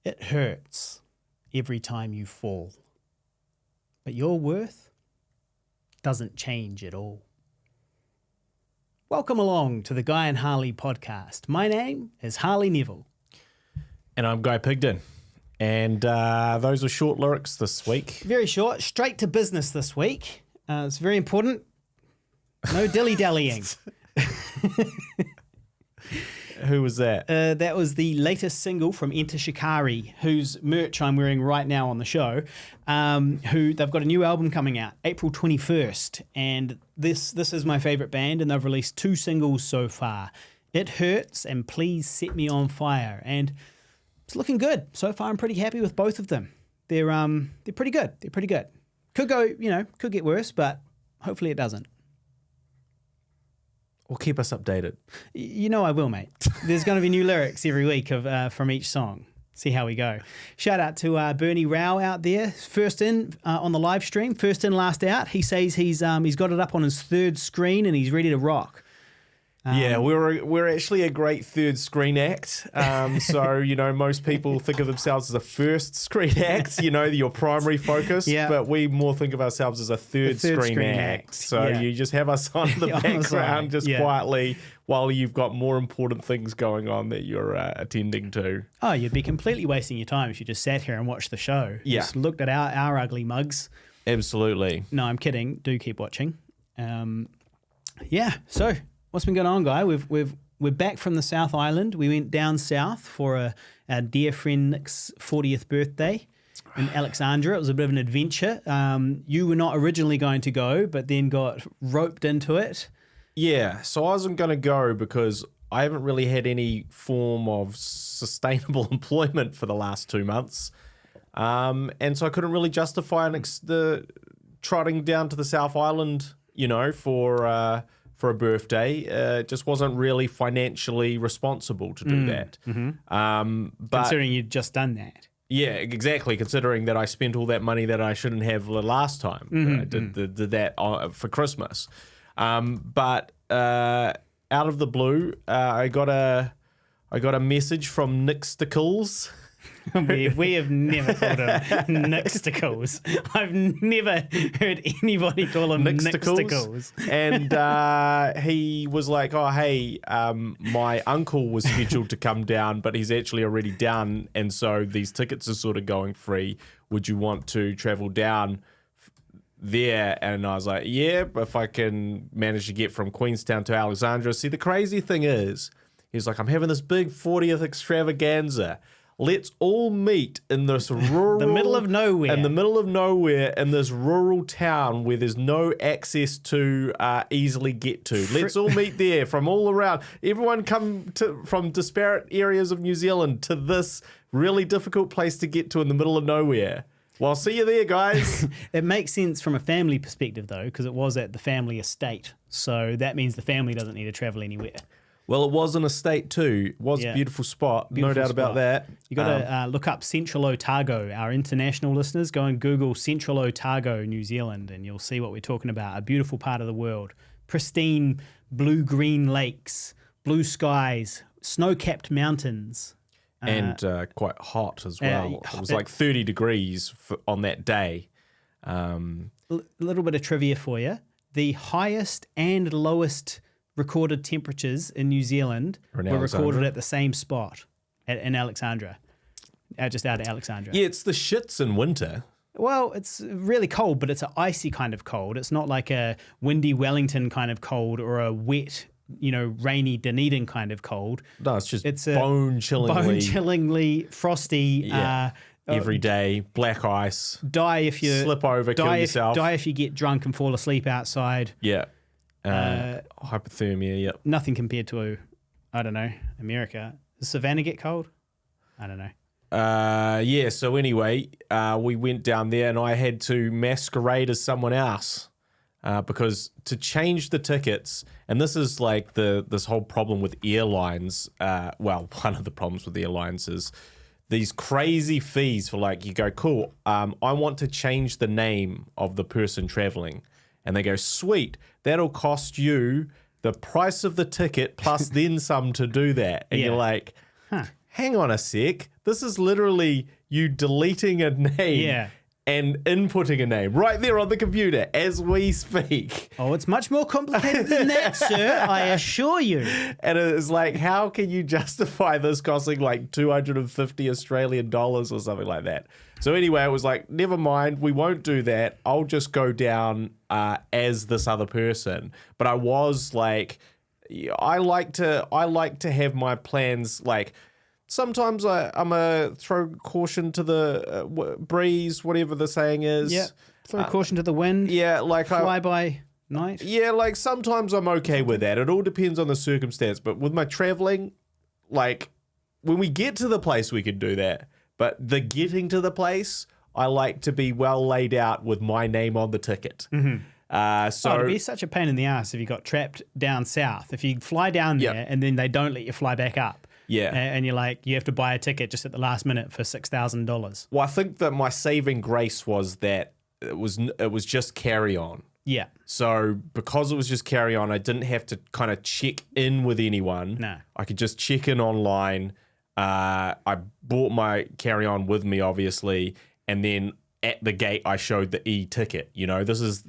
It hurts every time you fall, but your worth doesn't change at all. Welcome along to the Guy and Harley podcast. My name is Harley Neville. And I'm Guy Pigden. And those were short lyrics this week. Very short, straight to business this week. It's very important. No dilly-dallying. Who was that? That was the latest single from Enter Shikari, whose merch I'm wearing right now on the show. Who they've got a new album coming out, April 21st, and this is my favourite band, and they've released 2 singles so far. It Hurts and Please Set Me on Fire, and it's looking good so far. I'm pretty happy with both of them. They're pretty good. They're pretty good. Could go, could get worse, but hopefully it doesn't. Well, keep us updated. You know I will, mate. There's going to be new lyrics every week from each song. See how we go. Shout out to Bernie Rao out there. First in on the live stream. First in, last out. He says he's got it up on his 3rd screen and he's ready to rock. Yeah, we're actually a great 3rd screen act. So, most people think of themselves as a 1st screen act, your primary focus. Yeah. But we more think of ourselves as a 3rd screen act. So you just have us on the background quietly while you've got more important things going on that you're attending to. Oh, you'd be completely wasting your time if you just sat here and watched the show. Yeah. Just looked at our ugly mugs. Absolutely. No, I'm kidding. Do keep watching. So what's been going on, Guy? We're back from the South Island. We went down south for our dear friend Nick's 40th birthday in Alexandria. It was a bit of an adventure. You were not originally going to go, but then got roped into it. Yeah, so I wasn't going to go because I haven't really had any form of sustainable employment for the last 2 months. And so I couldn't really justify the trotting down to the South Island, for a birthday. It just wasn't really financially responsible to do that. Mm-hmm. But considering you'd just done that. Yeah, exactly. Considering that I spent all that money that I shouldn't have the last time. I did that for Christmas. But out of the blue, I got a message from Nick Stickles. We have never called him Nixticles. I've never heard anybody call him Nixticles. And he was like, oh, hey, my uncle was scheduled to come down, but he's actually already down. And so these tickets are sort of going free. Would you want to travel down there? And I was like, yeah, if I can manage to get from Queenstown to Alexandria. See, the crazy thing is, he's like, I'm having this big 40th extravaganza. Let's all meet in this rural... the middle of nowhere. In the middle of nowhere, in this rural town where there's no access to easily get to. Let's all meet there from all around. Everyone come from disparate areas of New Zealand to this really difficult place to get to in the middle of nowhere. Well, see you there, guys. It makes sense from a family perspective, though, because it was at the family estate. So that means the family doesn't need to travel anywhere. Well, it was an estate too. It was a beautiful spot, no doubt about that. You got to look up Central Otago. Our international listeners, go and Google Central Otago, New Zealand, and you'll see what we're talking about. A beautiful part of the world. Pristine blue-green lakes, blue skies, snow-capped mountains. And quite hot as well. It was like 30 degrees on that day. A little bit of trivia for you. The highest and lowest recorded temperatures in New Zealand were recorded at the same spot in Alexandria, just out of Alexandria. Yeah, it's the shits in winter. Well, it's really cold, but it's an icy kind of cold. It's not like a windy Wellington kind of cold or a wet, rainy Dunedin kind of cold. No, it's bone-chillingly frosty. Yeah. Every day, black ice. Die if you slip over, kill yourself. Die if you get drunk and fall asleep outside. Yeah. Hypothermia, yep. Nothing compared to, I don't know, America. Does Savannah get cold? I don't know. So anyway, we went down there and I had to masquerade as someone else because to change the tickets, and this is like this whole problem with airlines. One of the problems with airlines is these crazy fees for you go, cool, I want to change the name of the person traveling. And they go, sweet, that'll cost you the price of the ticket plus then some to do that. And you're like, hang on a sec. This is literally you deleting a name and inputting a name right there on the computer as we speak. Oh, it's much more complicated than that, sir, I assure you. And it's like, how can you justify this costing like 250 Australian dollars or something like that? So anyway, it was like, never mind, we won't do that. I'll just go down as this other person. But I was like, I like to have my plans like. Sometimes I'm a throw caution to the breeze, whatever the saying is. Yeah, throw caution to the wind. Yeah, like fly by night. Yeah, like sometimes I'm okay with that. It all depends on the circumstance. But with my traveling, like when we get to the place, we can do that. But the getting to the place, I like to be well laid out with my name on the ticket. So it'd be such a pain in the ass if you got trapped down south. If you fly down there and then they don't let you fly back up. Yeah. And you're like, you have to buy a ticket just at the last minute for $6,000. Well, I think that my saving grace was that it was just carry on. Yeah. So because it was just carry on, I didn't have to kind of check in with anyone. No. I could just check in online. I brought my carry on with me, obviously, and then at the gate I showed the e-ticket. You know, this is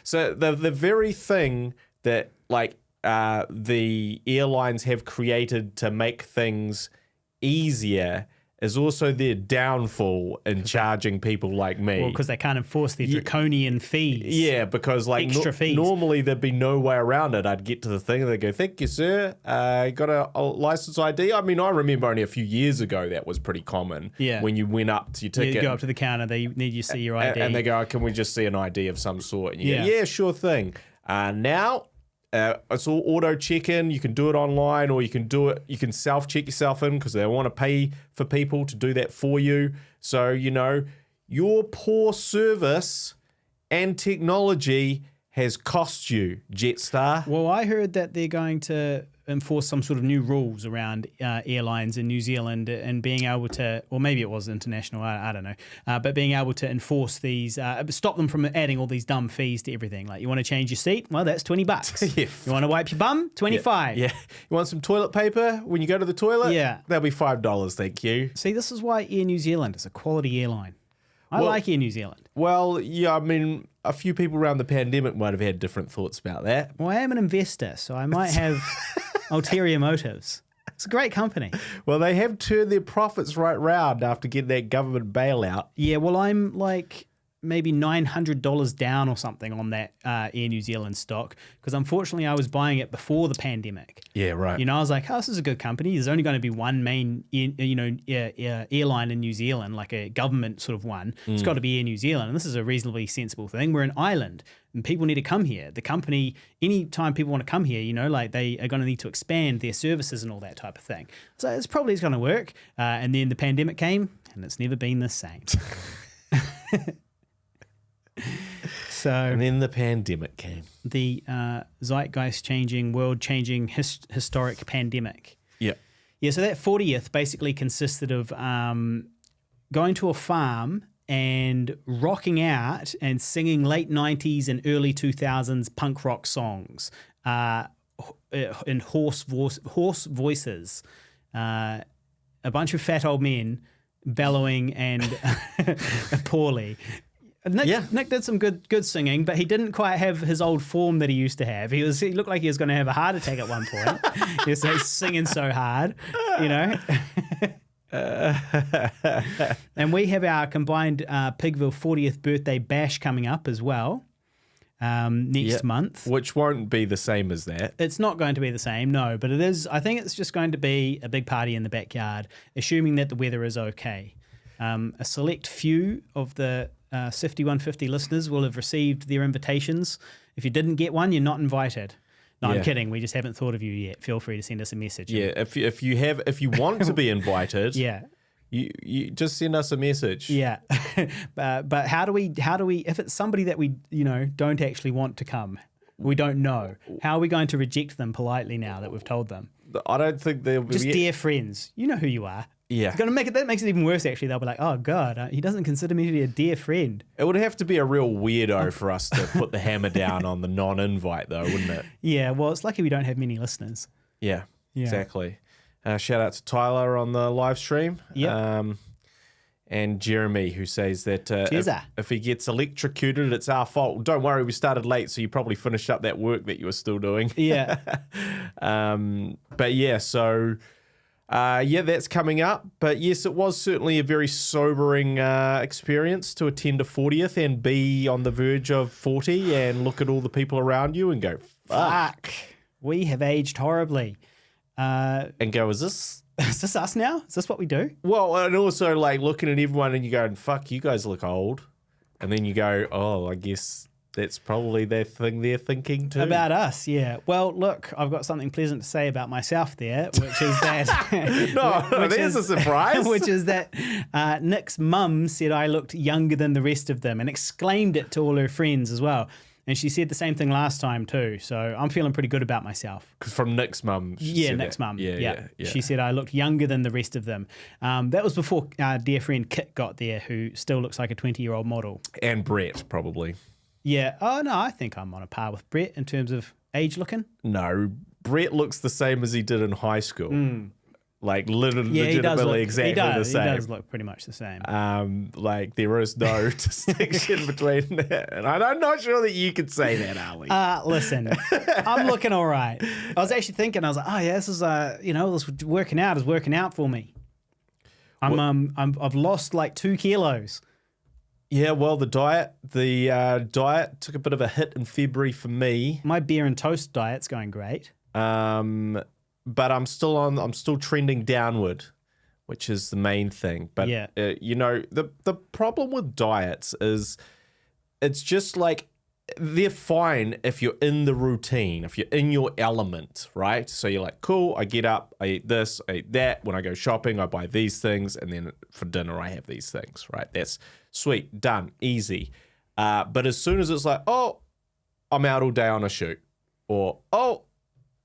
so the very thing that like. The airlines have created to make things easier is also their downfall in charging people like me. Well, because they can't enforce their draconian fees. Yeah, because like extra fees. Normally there'd be no way around it. I'd get to the thing and they'd go, "Thank you, sir. Got a license ID?" I mean, I remember only a few years ago that was pretty common. Yeah. When you went up to your ticket. You go up to the counter, they need you to see your ID. And they go, "Can we just see an ID of some sort?" And you go, Yeah. "Yeah, sure thing." Now... it's all auto check-in. You can do it online, or you can do it. You can self-check yourself in because they want to pay for people to do that for you. So you know your poor service and technology has cost you, Jetstar. Well, I heard that they're going to enforce some sort of new rules around airlines in New Zealand and being able to, or maybe it was international, I don't know, but being able to enforce these, stop them from adding all these dumb fees to everything. Like, you want to change your seat? Well, that's $20. Yeah. You want to wipe your bum? $25. Yeah. You want some toilet paper when you go to the toilet? Yeah. That'll be $5, thank you. See, this is why Air New Zealand is a quality airline. I like Air New Zealand. Well, yeah, I mean, a few people around the pandemic might have had different thoughts about that. Well, I am an investor, so I might have ulterior motives. It's a great company. Well, they have turned their profits right round after getting that government bailout. Yeah, well, I'm like maybe $900 down or something on that Air New Zealand stock because unfortunately I was buying it before the pandemic. Yeah, right. You know, I was like, oh, this is a good company. There's only going to be one main, airline in New Zealand, like a government sort of one. It's got to be Air New Zealand, and this is a reasonably sensible thing. We're an island, and people need to come here. The company, anytime people want to come here, you know, like they are going to need to expand their services and all that type of thing. So it's probably going to work. And then the pandemic came, and it's never been the same. So, and then the pandemic came. The zeitgeist-changing, world-changing, historic pandemic. Yeah. Yeah, so that 40th basically consisted of going to a farm and rocking out and singing late 90s and early 2000s punk rock songs in hoarse voices. A bunch of fat old men bellowing and poorly. Nick did some good singing, but he didn't quite have his old form that he used to have. He looked like he was going to have a heart attack at one point. He was singing so hard, you know. And we have our combined Pigville 40th birthday bash coming up as well next month. Which won't be the same as that. It's not going to be the same, no, but it is. I think it's just going to be a big party in the backyard, assuming that the weather is okay. A select few of the Sifty 150 listeners will have received their invitations. If you didn't get one, you're not invited. No, I'm kidding. We just haven't thought of you yet. Feel free to send us a message. Yeah, if you want to be invited, you just send us a message. Yeah, but how do we? If it's somebody that we don't actually want to come, we don't know. How are we going to reject them politely now that we've told them? I don't think they'll be just dear friends. You know who you are. Yeah. That makes it even worse, actually. They'll be like, oh, God, he doesn't consider me to be a dear friend. It would have to be a real weirdo for us to put the hammer down on the non-invite, though, wouldn't it? Yeah, well, it's lucky we don't have many listeners. Yeah. Exactly. Shout out to Tyler on the live stream. Yep. And Jeremy, who says that Cheers-a. if he gets electrocuted, it's our fault. Don't worry, we started late, so you probably finished up that work that you were still doing. Yeah. But yeah, so that's coming up. But yes, it was certainly a very sobering experience to attend a 40th and be on the verge of 40 and look at all the people around you and go, fuck. We have aged horribly. And go, is this us now? Is this what we do? Well, and also like looking at everyone and you go, fuck, you guys look old. And then you go, oh, I guess that's probably their thing they're thinking too. About us, yeah. Well, look, I've got something pleasant to say about myself there, which is that... No, there's a surprise. Which is that Nick's mum said I looked younger than the rest of them and exclaimed it to all her friends as well. And she said the same thing last time too. So I'm feeling pretty good about myself. Because from Nick's mum. Nick's mum. Yeah. She said I looked younger than the rest of them. That was before our dear friend Kit got there, who still looks like a 20-year-old model. And Brett, probably. Yeah. Oh, no, I think I'm on a par with Brett in terms of age looking. No, Brett looks the same as he did in high school. Like legitimately exactly the same. He does look pretty much the same. Like there is no distinction between that. And I'm not sure that you could say that, Harley. Listen, I'm looking all right. I was actually thinking, I was like, oh yeah, this is this working out is working out for me. I've lost like 2 kilos. Yeah, well, the diet took a bit of a hit in February for me. My beer and toast diet's going great. But I'm still trending downward, which is the main thing. But yeah. The problem with diets is it's just like they're fine if you're in the routine, if you're in your element, right? So you're like, cool, I get up, I eat this, I eat that. When I go shopping, I buy these things, and then for dinner, I have these things, right? That's sweet, done, easy. But as soon as it's like, oh, I'm out all day on a shoot, or oh,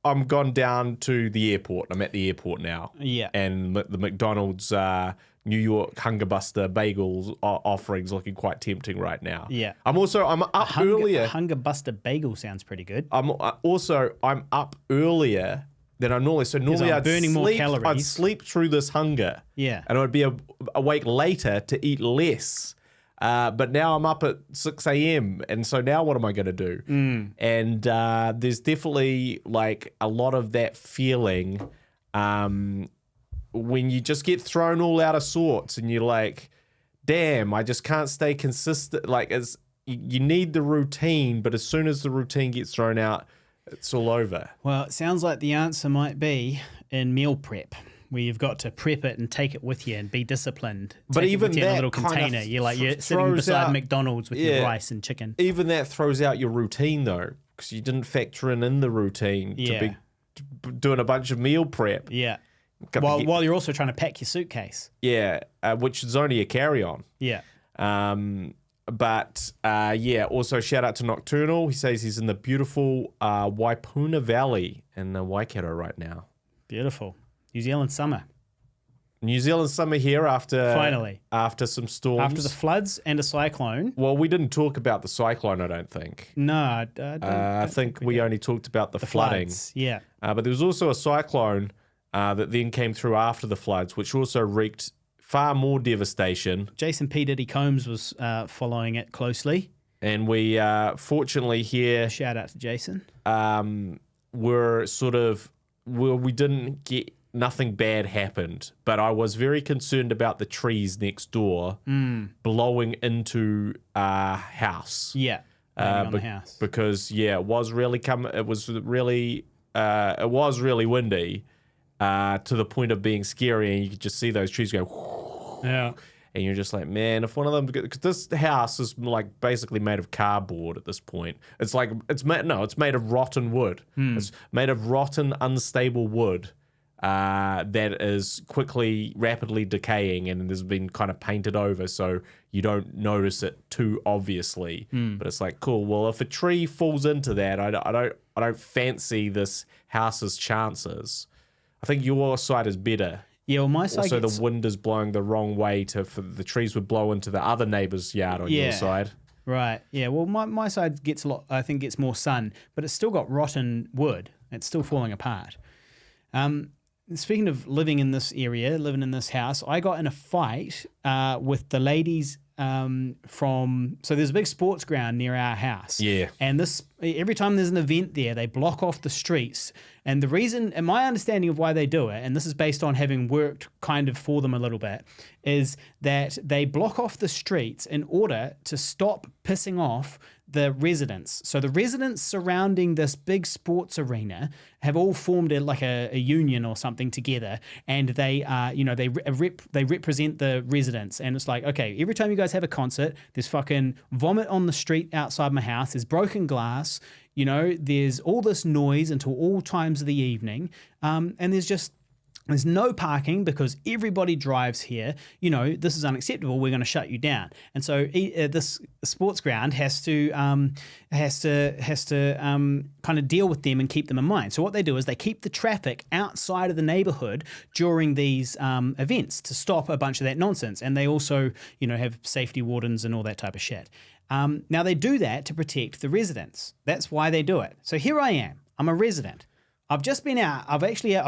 I'm gone down to the airport. I'm at the airport now. Yeah. And the McDonald's New York Hunger Buster bagels offerings looking quite tempting right now. Yeah. I'm up earlier. Hunger Buster bagel sounds pretty good. I'm up earlier than I normally. So normally I'm burning more calories. I'd sleep through this hunger. Yeah. And I'd be awake later to eat less. But now I'm up at 6 a.m. And so now what am I going to do? And there's definitely like a lot of that feeling when you just get thrown all out of sorts and you're like, damn, I just can't stay consistent. Like you need the routine, but as soon as the routine gets thrown out, it's all over. Well, it sounds like the answer might be in meal prep, where you've got to prep it and take it with you and be disciplined. But take even it with you in that a little container. You're sitting beside McDonald's with your rice and chicken. Even that throws out your routine though, because you didn't factor in the routine to be doing a bunch of meal prep. Yeah. While you're also trying to pack your suitcase. Yeah, which is only a carry-on. Yeah. Also shout out to Nocturnal. He says he's in the beautiful Waipuna Valley in Waikato right now. Beautiful. New Zealand summer here finally after some storms, after the floods and a cyclone. Well, we didn't talk about the cyclone, I don't think. No, I don't I think we only talked about the flooding. Floods, yeah. But there was also a cyclone that then came through after the floods, which also wreaked far more devastation. Jason P. Diddy Combs was following it closely, and we fortunately here, shout out to Jason, we didn't get. Nothing bad happened, but I was very concerned about the trees next door blowing into our house. Yeah, on the house because it was really windy to the point of being scary, and you could just see those trees go. Yeah, and you're just like, man, if one of them, because this house is like basically made of cardboard at this point. It's made of rotten wood. It's made of rotten, unstable wood. That is rapidly decaying, and has been kind of painted over so you don't notice it too obviously. But it's like, cool. Well, if a tree falls into that, I don't fancy this house's chances. I think your side is better. Yeah, well, my side. Also, the wind is blowing the wrong way for the trees would blow into the other neighbour's yard on your side. Right. Yeah. Well, my side gets gets more sun, but it's still got rotten wood. It's still falling apart. speaking of living in this area, living in this house, I got in a fight with the ladies so there's a big sports ground near our house. Yeah. And every time there's an event there, they block off the streets. And the reason, and my understanding of why they do it, and this is based on having worked kind of for them a little bit, is that they block off the streets in order to stop pissing off the residents. So the residents surrounding this big sports arena have all formed a union or something together, and they they represent the residents. And it's like, okay, every time you guys have a concert, there's fucking vomit on the street outside my house. There's broken glass. There's all this noise until all times of the evening, and there's no parking because everybody drives here. This is unacceptable. We're going to shut you down. And so this sports ground has to kind of deal with them and keep them in mind. So what they do is they keep the traffic outside of the neighborhood during these events to stop a bunch of that nonsense. And they also, have safety wardens and all that type of shit. Now they do that to protect the residents. That's why they do it. So here I am. I'm a resident. I've just been out. I've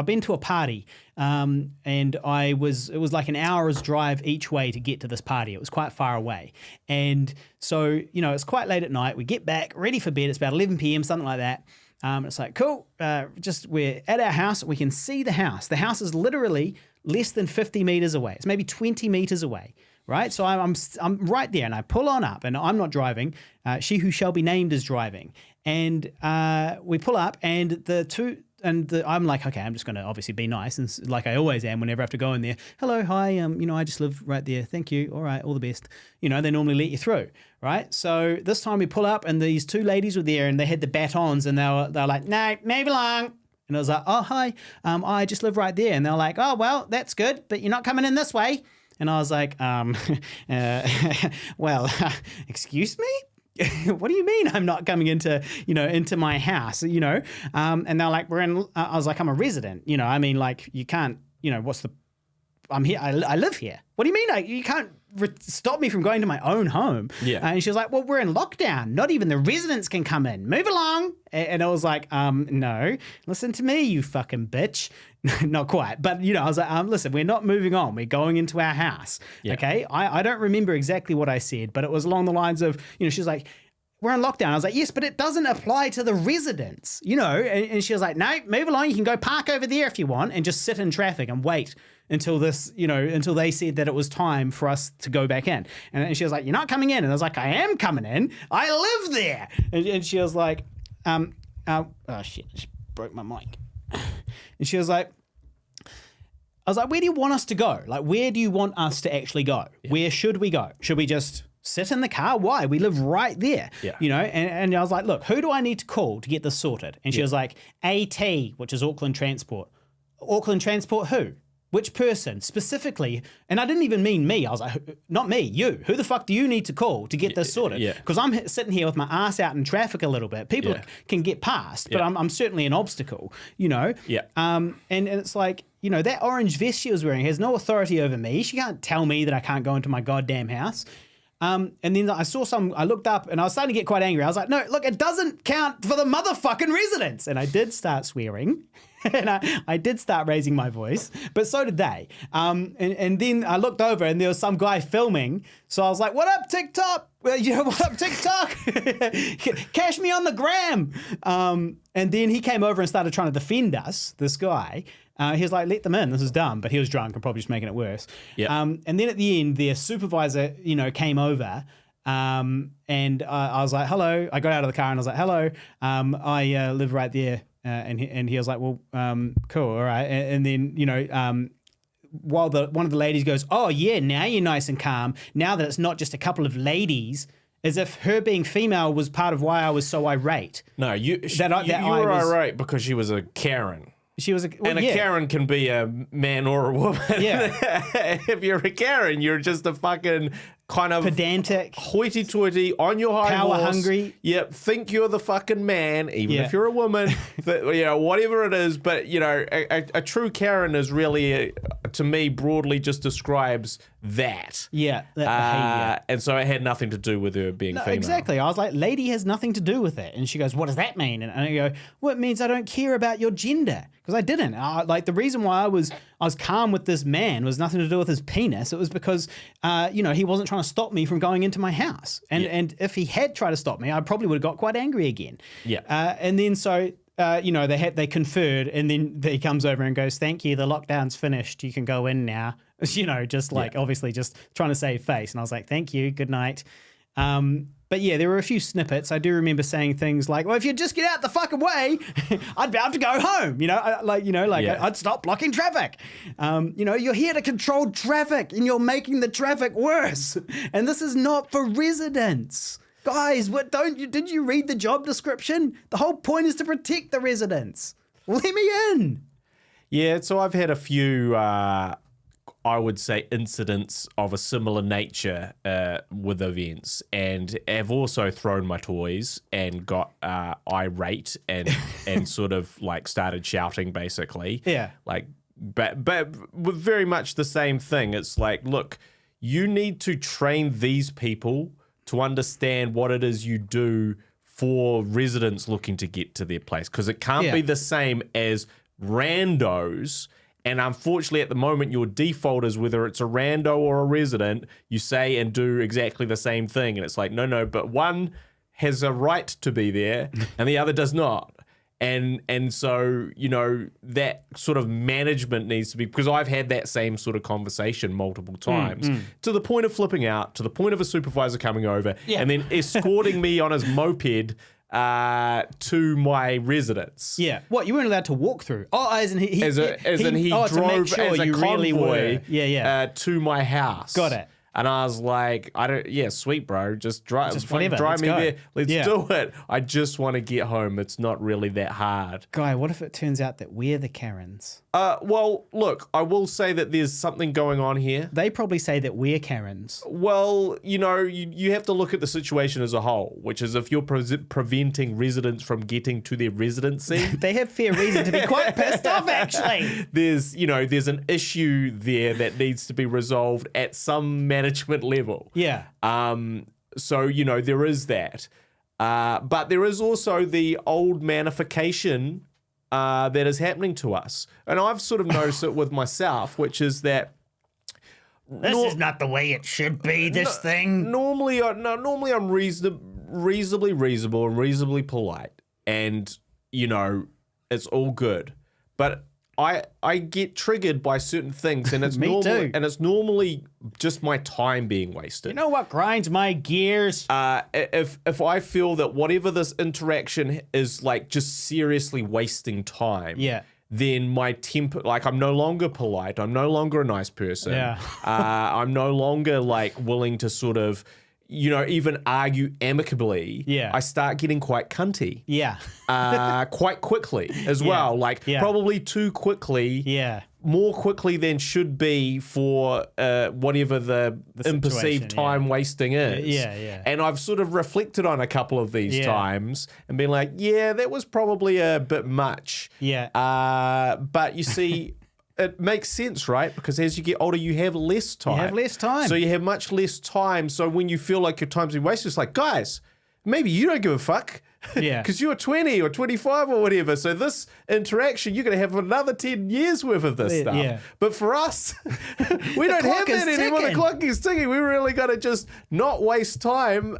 been to a party, and it was like an hour's drive each way to get to this party. It was quite far away, and so it's quite late at night. We get back, ready for bed. It's about 11 p.m., something like that. It's like cool. We're at our house. We can see the house. The house is literally less than 50 meters away. It's maybe 20 meters away. Right, so I'm right there, and I pull on up, and I'm not driving. She who shall be named is driving, and we pull up, and I'm like, okay, I'm just going to obviously be nice, and like I always am whenever I have to go in there. Hello, hi, I just live right there. Thank you. All right, all the best. They normally let you through, right? So this time we pull up, and these two ladies were there, and they had the batons, and they were like, no, move along. And I was like, oh, hi, I just live right there. And they're like, oh, well, that's good, but you're not coming in this way. And I was like, well, excuse me? What do you mean I'm not coming into my house, And they're like, I was like, I'm a resident, you can't, I'm here, I live here. What do you mean? You can't stop me from going to my own home. Yeah. And she was like, well, we're in lockdown. Not even the residents can come in. Move along. And I was like, no, listen to me, you fucking bitch. Not quite. But, I was like, listen, we're not moving on. We're going into our house. Yeah. Okay. I don't remember exactly what I said, but it was along the lines of, she was like, we're in lockdown. I was like, yes, but it doesn't apply to the residents, and she was like, no, move along. You can go park over there if you want and just sit in traffic and wait until until they said that it was time for us to go back in. And she was like, you're not coming in. And I was like, I am coming in. I live there. And she was like, oh shit, I just broke my mic. And she was like, I was like, where do you want us to go? Like, where do you want us to actually go? Yeah. Where should we go? Should we just sit in the car? Why? We live right there. Yeah. And I was like, look, who do I need to call to get this sorted? And she was like, AT, which is Auckland Transport. Auckland Transport who? Which person specifically? And I didn't even mean me. I was like, not me, you. Who the fuck do you need to call to get this sorted? Because I'm sitting here with my ass out in traffic a little bit. People can get past, but I'm certainly an obstacle, Yeah. And it's like, that orange vest she was wearing has no authority over me. She can't tell me that I can't go into my goddamn house. And then I looked up and I was starting to get quite angry. I was like, no, look, it doesn't count for the motherfucking residents. And I did start swearing and I did start raising my voice, but so did they. And then I looked over and there was some guy filming. So I was like, what up, TikTok? What up, TikTok? Cash me on the gram. And then he came over and started trying to defend us, this guy. He was like, let them in. This is dumb. But he was drunk and probably just making it worse. Yep. And then at the end, their supervisor, came over. And I was like, hello. I got out of the car and I was like, hello. I live right there. And he was like, well, cool. All right. And then, while one of the ladies goes, oh, yeah, now you're nice and calm. Now that it's not just a couple of ladies, as if her being female was part of why I was so irate. No, you were irate because she was a Karen. She was a Karen can be a man or a woman. Yeah. If you're a Karen, you're just a fucking kind of pedantic, hoity-toity, on your high power horse. hungry. Yep, think you're the fucking man, even if you're a woman. Whatever it is. But a true Karen is really, to me, broadly just describes that. Yeah, that behavior. And so it had nothing to do with her being female. Exactly. I was like, lady has nothing to do with it. And she goes, what does that mean? And I go, well, it means I don't care about your gender. Because I didn't. Like, the reason why I was calm with this man was nothing to do with his penis. It was because, he wasn't trying to stop me from going into my house. And if he had tried to stop me, I probably would have got quite angry again. Yeah. And then so... they conferred, and then he comes over and goes, thank you, the lockdown's finished, you can go in now. Just like obviously just trying to save face. And I was like, thank you, good night. But yeah, there were a few snippets. I do remember saying things like, well, if you just get out the fucking way, I'd be able to go home. I'd stop blocking traffic. You're here to control traffic and you're making the traffic worse. And this is not for residents. Guys, did you read the job description? The whole point is to protect the residents. Let me in. Yeah, so I've had a few, I would say, incidents of a similar nature with events, and have also thrown my toys and got irate and sort of like started shouting, basically. Yeah. Like, but with very much the same thing. It's like, look, you need to train these people to understand what it is you do for residents looking to get to their place. Because it can't be the same as randos. And unfortunately, at the moment, your default is whether it's a rando or a resident, you say and do exactly the same thing. And it's like, no, but one has a right to be there and the other does not. And so, that sort of management needs to be, because I've had that same sort of conversation multiple times, to the point of flipping out, to the point of a supervisor coming over and then escorting me on his moped to my residence. Yeah. What, you weren't allowed to walk through? Oh, as in he drove to make sure as a you convoy really were. To my house. Got it. And I was like, sweet, bro. Just drive me Let's there. go. Let's do it. I just want to get home. It's not really that hard. Guy, what if it turns out that we're the Karens? Well, look, I will say that there's something going on here. They probably say that we're Karens. Well, you have to look at the situation as a whole, which is if you're preventing residents from getting to their residency. They have fair reason to be quite pissed off, actually. There's an issue there that needs to be resolved at some management level. Yeah. So, there is that. But there is also the old manification that is happening to us. And I've sort of noticed it with myself, which is that this is not the way it should be, thing. Normally I'm reasonably reasonable and reasonably polite. And, it's all good. But I get triggered by certain things, and it's Me too. And it's normally just my time being wasted. You know what grinds my gears? If I feel that whatever this interaction is like just seriously wasting time, then my temper, like I'm no longer polite, I'm no longer a nice person. Yeah. I'm no longer like willing to sort of, even argue amicably. Yeah. I start getting quite cunty. Yeah. Quite quickly as well. Like probably too quickly. Yeah. More quickly than should be for whatever the imperceived time wasting is. Yeah. And I've sort of reflected on a couple of these times and been like, that was probably a bit much. Yeah. But you see, it makes sense, right? Because as you get older, you have less time. You have less time. So you have much less time. So when you feel like your time's been wasted, it's like, guys, maybe you don't give a fuck. Yeah. Because you're 20 or 25 or whatever. So this interaction, you're going to have another 10 years worth of this stuff. Yeah. But for us, we don't have that anymore. The clock is ticking. We really got to just not waste time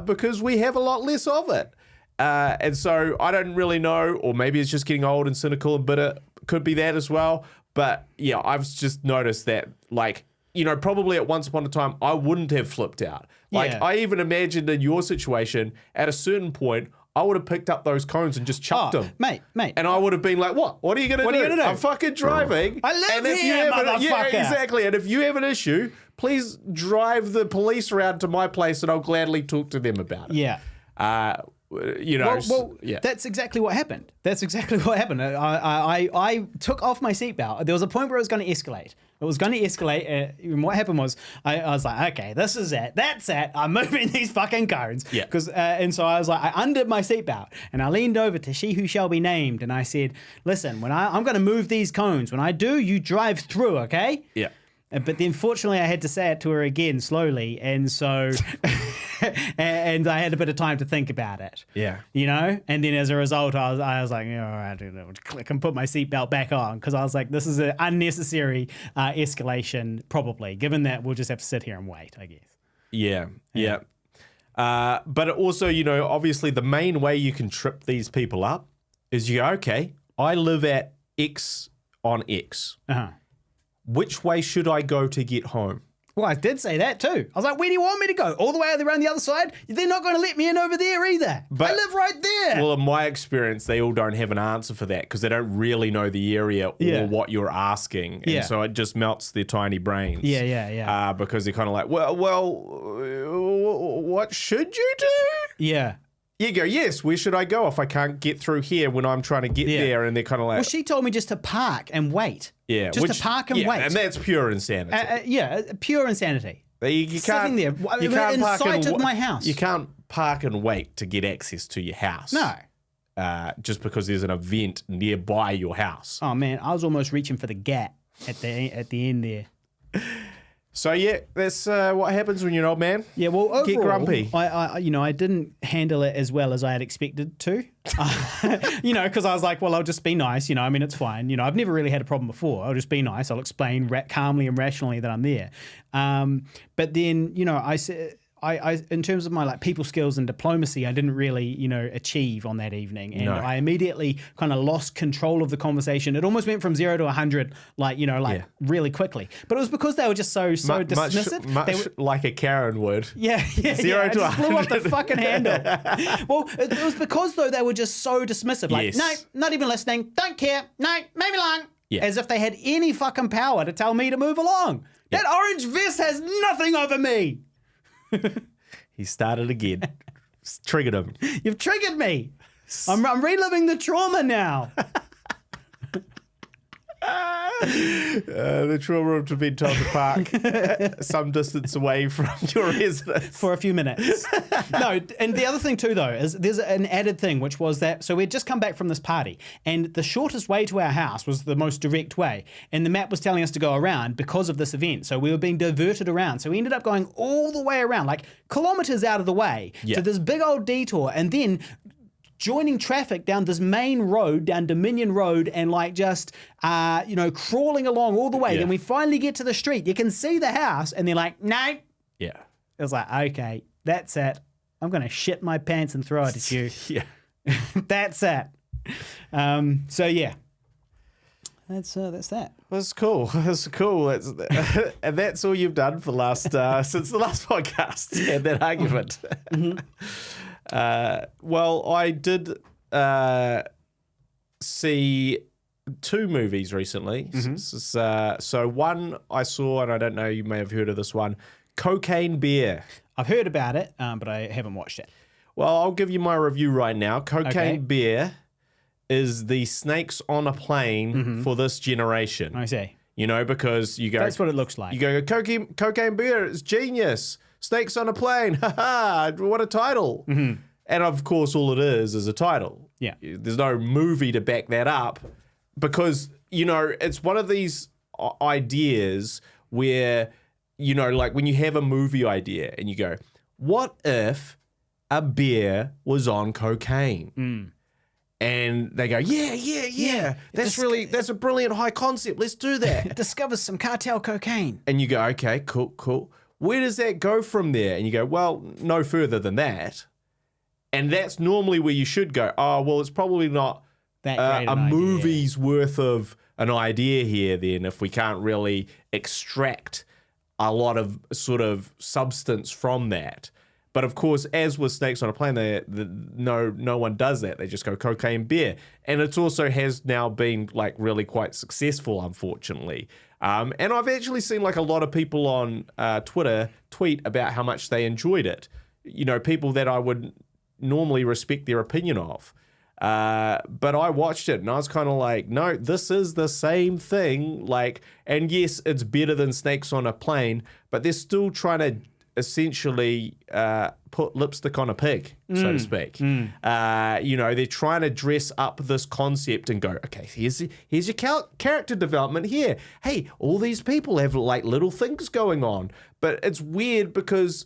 because we have a lot less of it. And so I don't really know, or maybe it's just getting old and cynical and bitter. Could be that as well. But yeah, I've just noticed that, like, probably at once upon a time, I wouldn't have flipped out. Like, I even imagined in your situation, at a certain point, I would have picked up those cones and just chucked them. Mate. And I would have been like, what? What are you going to do? What are you gonna do? I'm fucking driving. I live here, motherfucker. Yeah, exactly. And if you have an issue, please drive the police around to my place and I'll gladly talk to them about it. Yeah. yeah. That's exactly what happened. I took off my seatbelt. There was a point where it was going to escalate. And what happened was I was like, okay, this is it. That's it. I'm moving these fucking cones. Yeah. And so I was like, I undid my seatbelt and I leaned over to she who shall be named. And I said, listen, when I'm going to move these cones, when I do, you drive through, okay? Yeah. But then fortunately I had to say it to her again slowly. And so, and I had a bit of time to think about it. Yeah. And then as a result, I was like, all right, click and put my seatbelt back on. Because I was like, this is an unnecessary escalation, probably, given that we'll just have to sit here and wait, I guess. Yeah. But also, obviously the main way you can trip these people up is you go, okay, I live at X on X. Uh-huh. Which way should I go to get home? Well, I did say that too. I was like, where do you want me to go? All the way around the other side? They're not going to let me in over there either. But, I live right there. Well, in my experience, they all don't have an answer for that because they don't really know the area or what you're asking. And so it just melts their tiny brains. Yeah. Because they're kind of like, well, what should you do? Yeah. You go, yes, where should I go if I can't get through here when I'm trying to get there? And they're kind of like... Well, she told me just to park and wait. Yeah. Just to park and wait. And that's pure insanity. Pure insanity. You can't, sitting there you can't in park sight of my house. You can't park and wait to get access to your house. No. Just because there's an event nearby your house. Oh, man, I was almost reaching for the gat at the end there. So yeah, that's what happens when you're an old man. Yeah, well, overall, get grumpy. I didn't handle it as well as I had expected to. Because I was like, well, I'll just be nice. It's fine. I've never really had a problem before. I'll just be nice. I'll explain calmly and rationally that I'm there. But then, I said. I in terms of my people skills and diplomacy, I didn't really, achieve on that evening. And I immediately kind of lost control of the conversation. It almost went from 0 to 100, really quickly. But it was because they were just so dismissive. Much like a Karen would. Yeah. 0 to 100. Blew up the fucking handle. Well, it was because, though, they were just so dismissive. Like, no, not even listening. Don't care. No, move along. Yeah. As if they had any fucking power to tell me to move along. Yeah. That orange vest has nothing over me. He started again. Triggered him. You've triggered me. I'm reliving the trauma now. The trauma of being told to park some distance away from your residence. For a few minutes. No, and the other thing too, though, is there's an added thing, which was that, so we'd just come back from this party, and the shortest way to our house was the most direct way, and the map was telling us to go around because of this event, so we were being diverted around. So we ended up going all the way around, like kilometers out of the way, to this big old detour, and then joining traffic down this main road, down Dominion Road, and crawling along all the way. Then we finally get to the street. You can see the house, and they're like, no. Yeah. It was like, okay, that's it. I'm going to shit my pants and throw it at you. Yeah. That's it. So, yeah. That's that. That's cool. That's cool. And that's all you've done for the last since the last podcast and that argument. Mm-hmm. Well, I did see 2 movies recently. Mm-hmm. So one I saw, and I don't know, you may have heard of this one, Cocaine Bear. I've heard about it, but I haven't watched it. Well, I'll give you my review right now. Cocaine Bear is the snakes on a plane for this generation. I see. Because you go... That's what it looks like. You go, Cocaine Bear, it's genius. Snakes on a plane. Ha ha, what a title. Mm-hmm. And of course, all it is a title. Yeah. There's no movie to back that up because, it's one of these ideas where, when you have a movie idea and you go, what if a bear was on cocaine? Mm. And they go, yeah. That's a brilliant high concept. Let's do that. It discovers some cartel cocaine. And you go, okay, cool. Where does that go from there? And you go, well, no further than that. And that's normally where you should go. Oh, well, it's probably not that a movie's worth of an idea here then if we can't really extract a lot of sort of substance from that. But of course, as with Snakes on a Plane, no one does that. They just go Cocaine Bear. And it also has now been really quite successful, unfortunately. And I've actually seen a lot of people on Twitter tweet about how much they enjoyed it. People that I would normally respect their opinion of. But I watched it and I was kind of like, no, this is the same thing. Like, and yes, it's better than Snakes on a Plane, but they're still trying to essentially put lipstick on a pig, so to speak. They're trying to dress up this concept and go, okay, here's your character development here. Hey, all these people have like little things going on. But it's weird because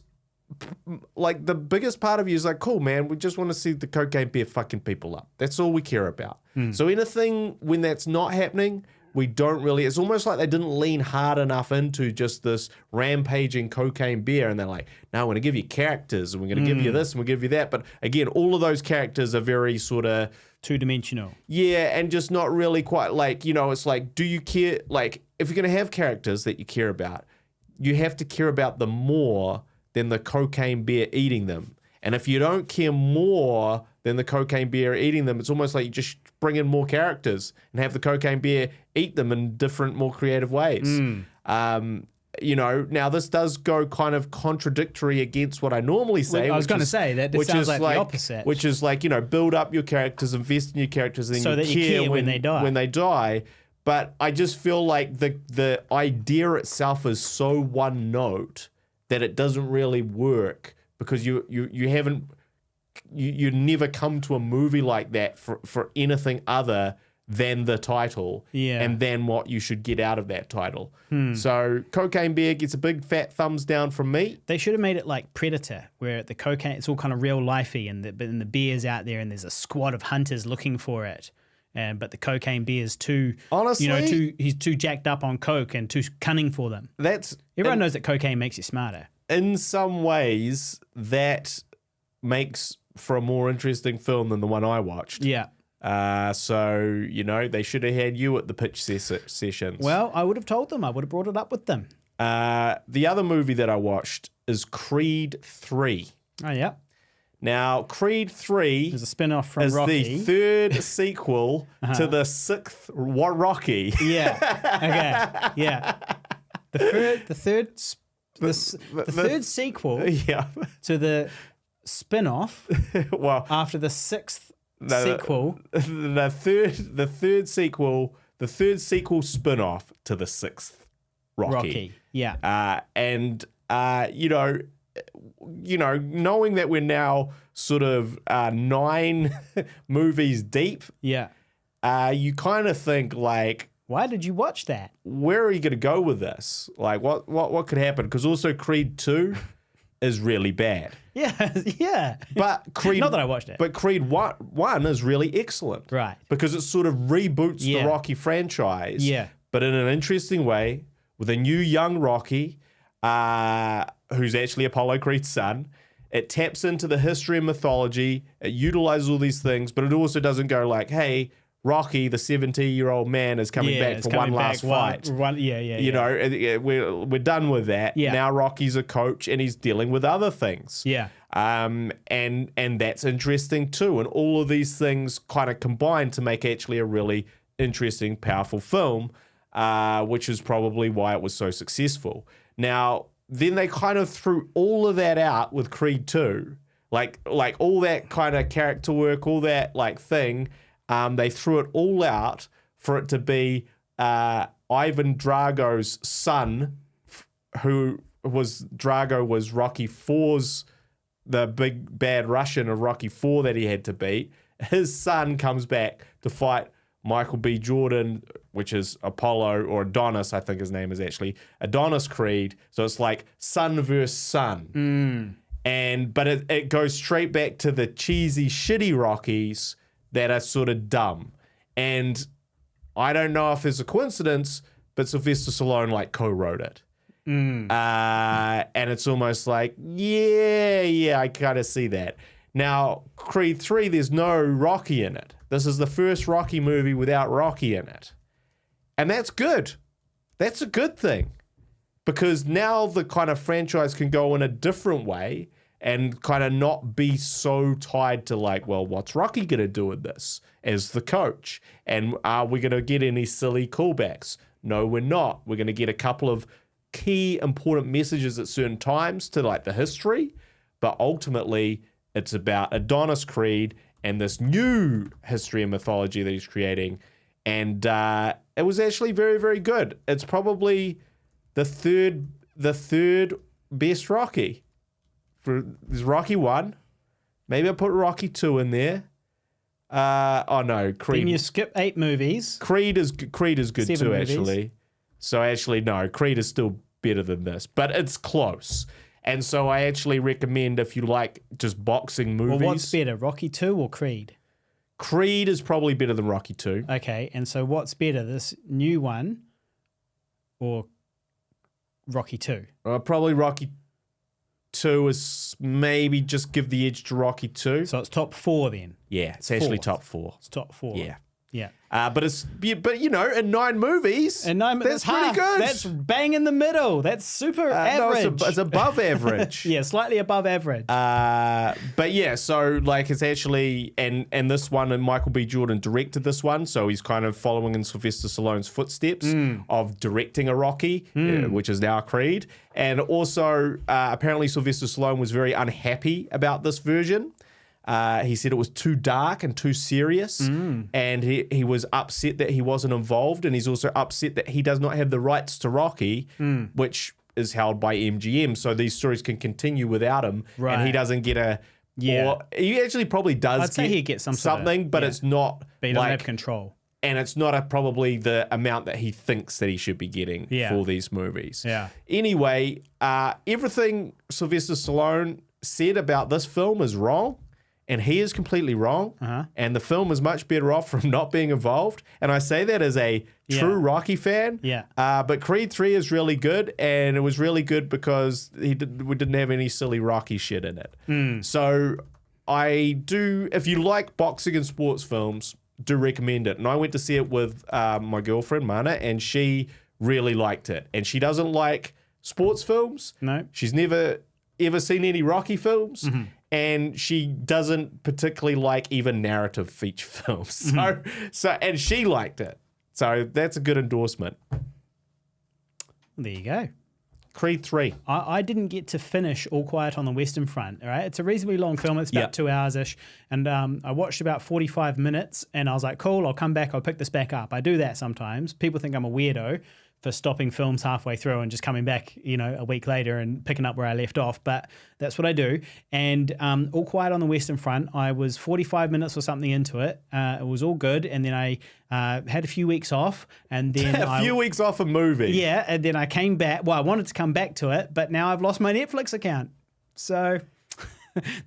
like the biggest part of you is like, cool, man, we just want to see the cocaine bear fucking people up. That's all we care about. So anything when that's not happening, we don't really, it's almost like they didn't lean hard enough into just this rampaging cocaine bear. And they're like, no, we're going to give you characters and we're going to give you this and we'll give you that. But again, all of those characters are very sort of two-dimensional. Yeah, and just not really quite like, it's like, do you care? Like, if you're going to have characters that you care about, you have to care about them more than the cocaine bear eating them. And if you don't care more than the cocaine bear eating them, it's almost like you just bring in more characters and have the cocaine bear eat them in different, more creative ways. Now this does go kind of contradictory against what I normally say. I was going to say that this sounds like the opposite. Which is like, build up your characters, invest in your characters, and so then you care when they die. When they die. But I just feel like the idea itself is so one note that it doesn't really work because you never come to a movie like that for anything other than the title and then what you should get out of that title. So Cocaine Bear gets a big fat thumbs down from me. They should have made it like Predator, where the cocaine, it's all kind of real lifey and the bear's out there and there's a squad of hunters looking for it. But the cocaine bear is too, honestly, he's too jacked up on coke and too cunning for them. Everyone knows that cocaine makes you smarter. In some ways, that makes for a more interesting film than the one I watched. Yeah. So, they should have had you at the pitch sessions. Well, I would have told them. I would have brought it up with them. The other movie that I watched is Creed 3. Oh, yeah. Now, Creed 3 is a spin-off from is Rocky. the third sequel to the sixth Rocky. Yeah. Okay. Yeah. The third sequel to the spin-off after the sixth sequel. The third sequel spin-off to the sixth Rocky. Yeah. Knowing that we're now sort of 9 movies deep, you kind of think like, why did you watch that? Where are you going to go with this? Like, what could happen? Because also Creed 2 is really bad. Yeah. But Creed, not that I watched it. But Creed 1 is really excellent. Right. Because it sort of reboots the Rocky franchise. Yeah. But in an interesting way, with a new young Rocky, who's actually Apollo Creed's son. It taps into the history and mythology. It utilizes all these things, but it also doesn't go like, hey, Rocky, the 70-year-old man, is coming back for one last fight. We're done with that. Yeah. Now Rocky's a coach and he's dealing with other things. Yeah. And that's interesting too. And all of these things kind of combine to make actually a really interesting, powerful film, which is probably why it was so successful. Now, then they kind of threw all of that out with Creed 2. Like all that kind of character work, all that like thing, they threw it all out for it to be Ivan Drago's son, Drago was Rocky IV's, the big bad Russian of Rocky IV that he had to beat. His son comes back to fight Michael B. Jordan, which is Apollo, or Adonis, I think his name is actually, Adonis Creed. So it's like son versus son. But it goes straight back to the cheesy, shitty Rockies that are sort of dumb. And I don't know if there's a coincidence, but Sylvester Stallone like co-wrote it. And it's almost like, yeah, I kind of see that. Now, Creed 3, there's no Rocky in it. This is the first Rocky movie without Rocky in it. And that's good. That's a good thing. Because now the kind of franchise can go in a different way and kind of not be so tied to like, well, what's Rocky going to do with this as the coach? And are we going to get any silly callbacks? No, we're not. We're going to get a couple of key important messages at certain times to like the history, but ultimately It's about Adonis Creed and this new history and mythology that he's creating. And it was actually very, very good. It's probably the third best Rocky. There's Rocky 1. Maybe I put Rocky 2 in there. Oh no, Creed. Then you skip 8 movies. Creed is good 7 too, movies. actually. So actually, no, Creed is still better than this, but it's close. And so I actually recommend, if you like just boxing movies. Well, what's better, Rocky 2 or Creed? Creed is probably better than Rocky 2. Okay, and so what's better, this new one or Rocky 2? Probably Rocky 2 is maybe just give the edge to Rocky 2. So it's top 4 then. Yeah, it's actually Fourth. top 4. It's top 4. Yeah. Yeah. But you know, in 9 movies, And that's pretty half. good. That's bang in the middle. That's super average. No, it's above average. Yeah, slightly above average. But yeah, so like it's actually, and this one, and Michael B. Jordan directed this one, so he's kind of following in Sylvester Stallone's footsteps of directing a Rocky, which is now Creed. And also, apparently Sylvester Stallone was very unhappy about this version. He said it was too dark and too serious, and he was upset that he wasn't involved, and he's also upset that he does not have the rights to Rocky, which is held by MGM, so these stories can continue without him, and he doesn't get a... Yeah. Or he actually probably does I'd say he gets something, but it's not but you don't have control. and it's not probably the amount that he thinks that he should be getting for these movies. Yeah. Anyway, everything Sylvester Stallone said about this film is wrong. And he is completely wrong. And the film is much better off from not being involved. And I say that as a true Rocky fan. Yeah. But Creed 3 is really good. And it was really good because we didn't have any silly Rocky shit in it. So I do, if you like boxing and sports films, do recommend it. And I went to see it with my girlfriend, Mana, and she really liked it. And she doesn't like sports films. No. She's never ever seen any Rocky films. And she doesn't particularly like even narrative feature films. So and she liked it. So that's a good endorsement. There you go. Creed 3. I didn't get to finish All Quiet on the Western Front. All right, it's a reasonably long film. It's about 2 hours ish, and I watched about 45 minutes, and I was like, "Cool, I'll come back. I'll pick this back up." I do that sometimes. People think I'm a weirdo for stopping films halfway through and just coming back, a week later and picking up where I left off. But that's what I do. And All Quiet on the Western Front, I was 45 minutes or something into it. It was all good. And then I had a few weeks off. And then a few weeks off a movie. Yeah. And then I came back. Well, I wanted to come back to it, but now I've lost my Netflix account. So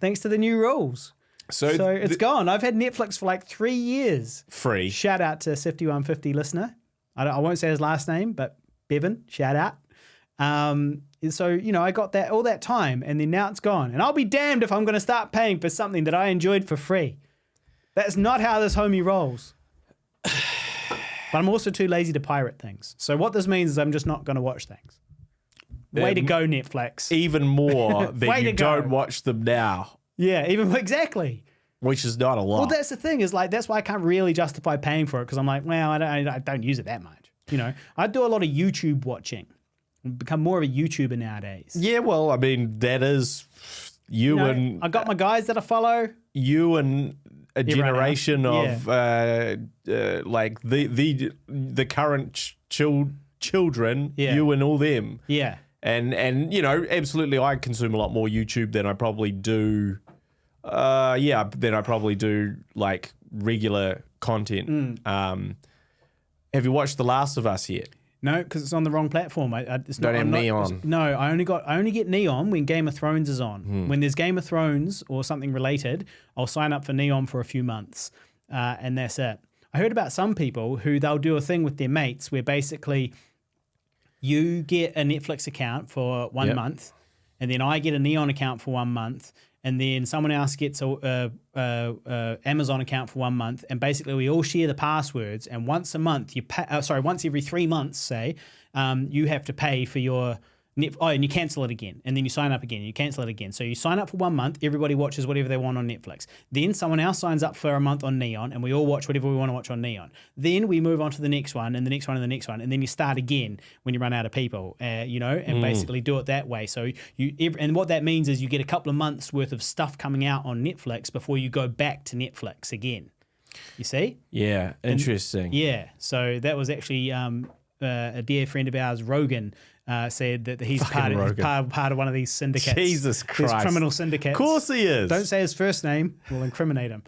thanks to the new rules. So it's gone. I've had Netflix for like 3 years. Free. Shout out to 5150 listener. I won't say his last name, but Bevan, shout out. So, I got that all that time, and then now it's gone. And I'll be damned if I'm going to start paying for something that I enjoyed for free. That's not how this homie rolls. But I'm also too lazy to pirate things. So what this means is I'm just not going to watch things. Way to go, Netflix. Even more that you don't watch them now. Yeah, exactly. Which is not a lot. Well, that's the thing is that's why I can't really justify paying for it because I'm like, well, I don't use it that much. I do a lot of YouTube watching. I've become more of a YouTuber nowadays. Yeah, well, I mean, that is and I got my guys that I follow. You and a generation of like the current children. Yeah. You and all them. Yeah. And absolutely, I consume a lot more YouTube than I probably do. Than I probably do like regular content. Have you watched The Last of Us yet? No, because it's on the wrong platform. It's not Neon. No, I only get Neon when Game of Thrones is on. When there's Game of Thrones or something related, I'll sign up for Neon for a few months, and that's it. I heard about some people who they'll do a thing with their mates where basically you get a Netflix account for 1 month, and then I get a Neon account for 1 month, and then someone else gets a Amazon account for 1 month, and basically we all share the passwords. And once a month, once every 3 months, say, you have to pay for your And you cancel it again, and then you sign up again, and you cancel it again. So you sign up for 1 month, everybody watches whatever they want on Netflix. Then someone else signs up for a month on Neon, and we all watch whatever we want to watch on Neon. Then we move on to the next one, and the next one, and the next one, and then you start again when you run out of people, and basically do it that way. So and what that means is you get a couple of months worth of stuff coming out on Netflix before you go back to Netflix again. You see? Yeah, interesting. So that was actually a dear friend of ours, Rogan, said that he's part of one of these syndicates. Jesus Christ. These criminal syndicates. Of course he is. Don't say his first name. We'll incriminate him.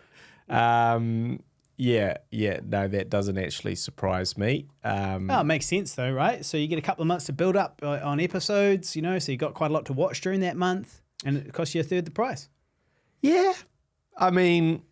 No, that doesn't actually surprise me. It makes sense though, right? So you get a couple of months to build up on episodes, so you got quite a lot to watch during that month, and it costs you a third the price. Yeah. I mean,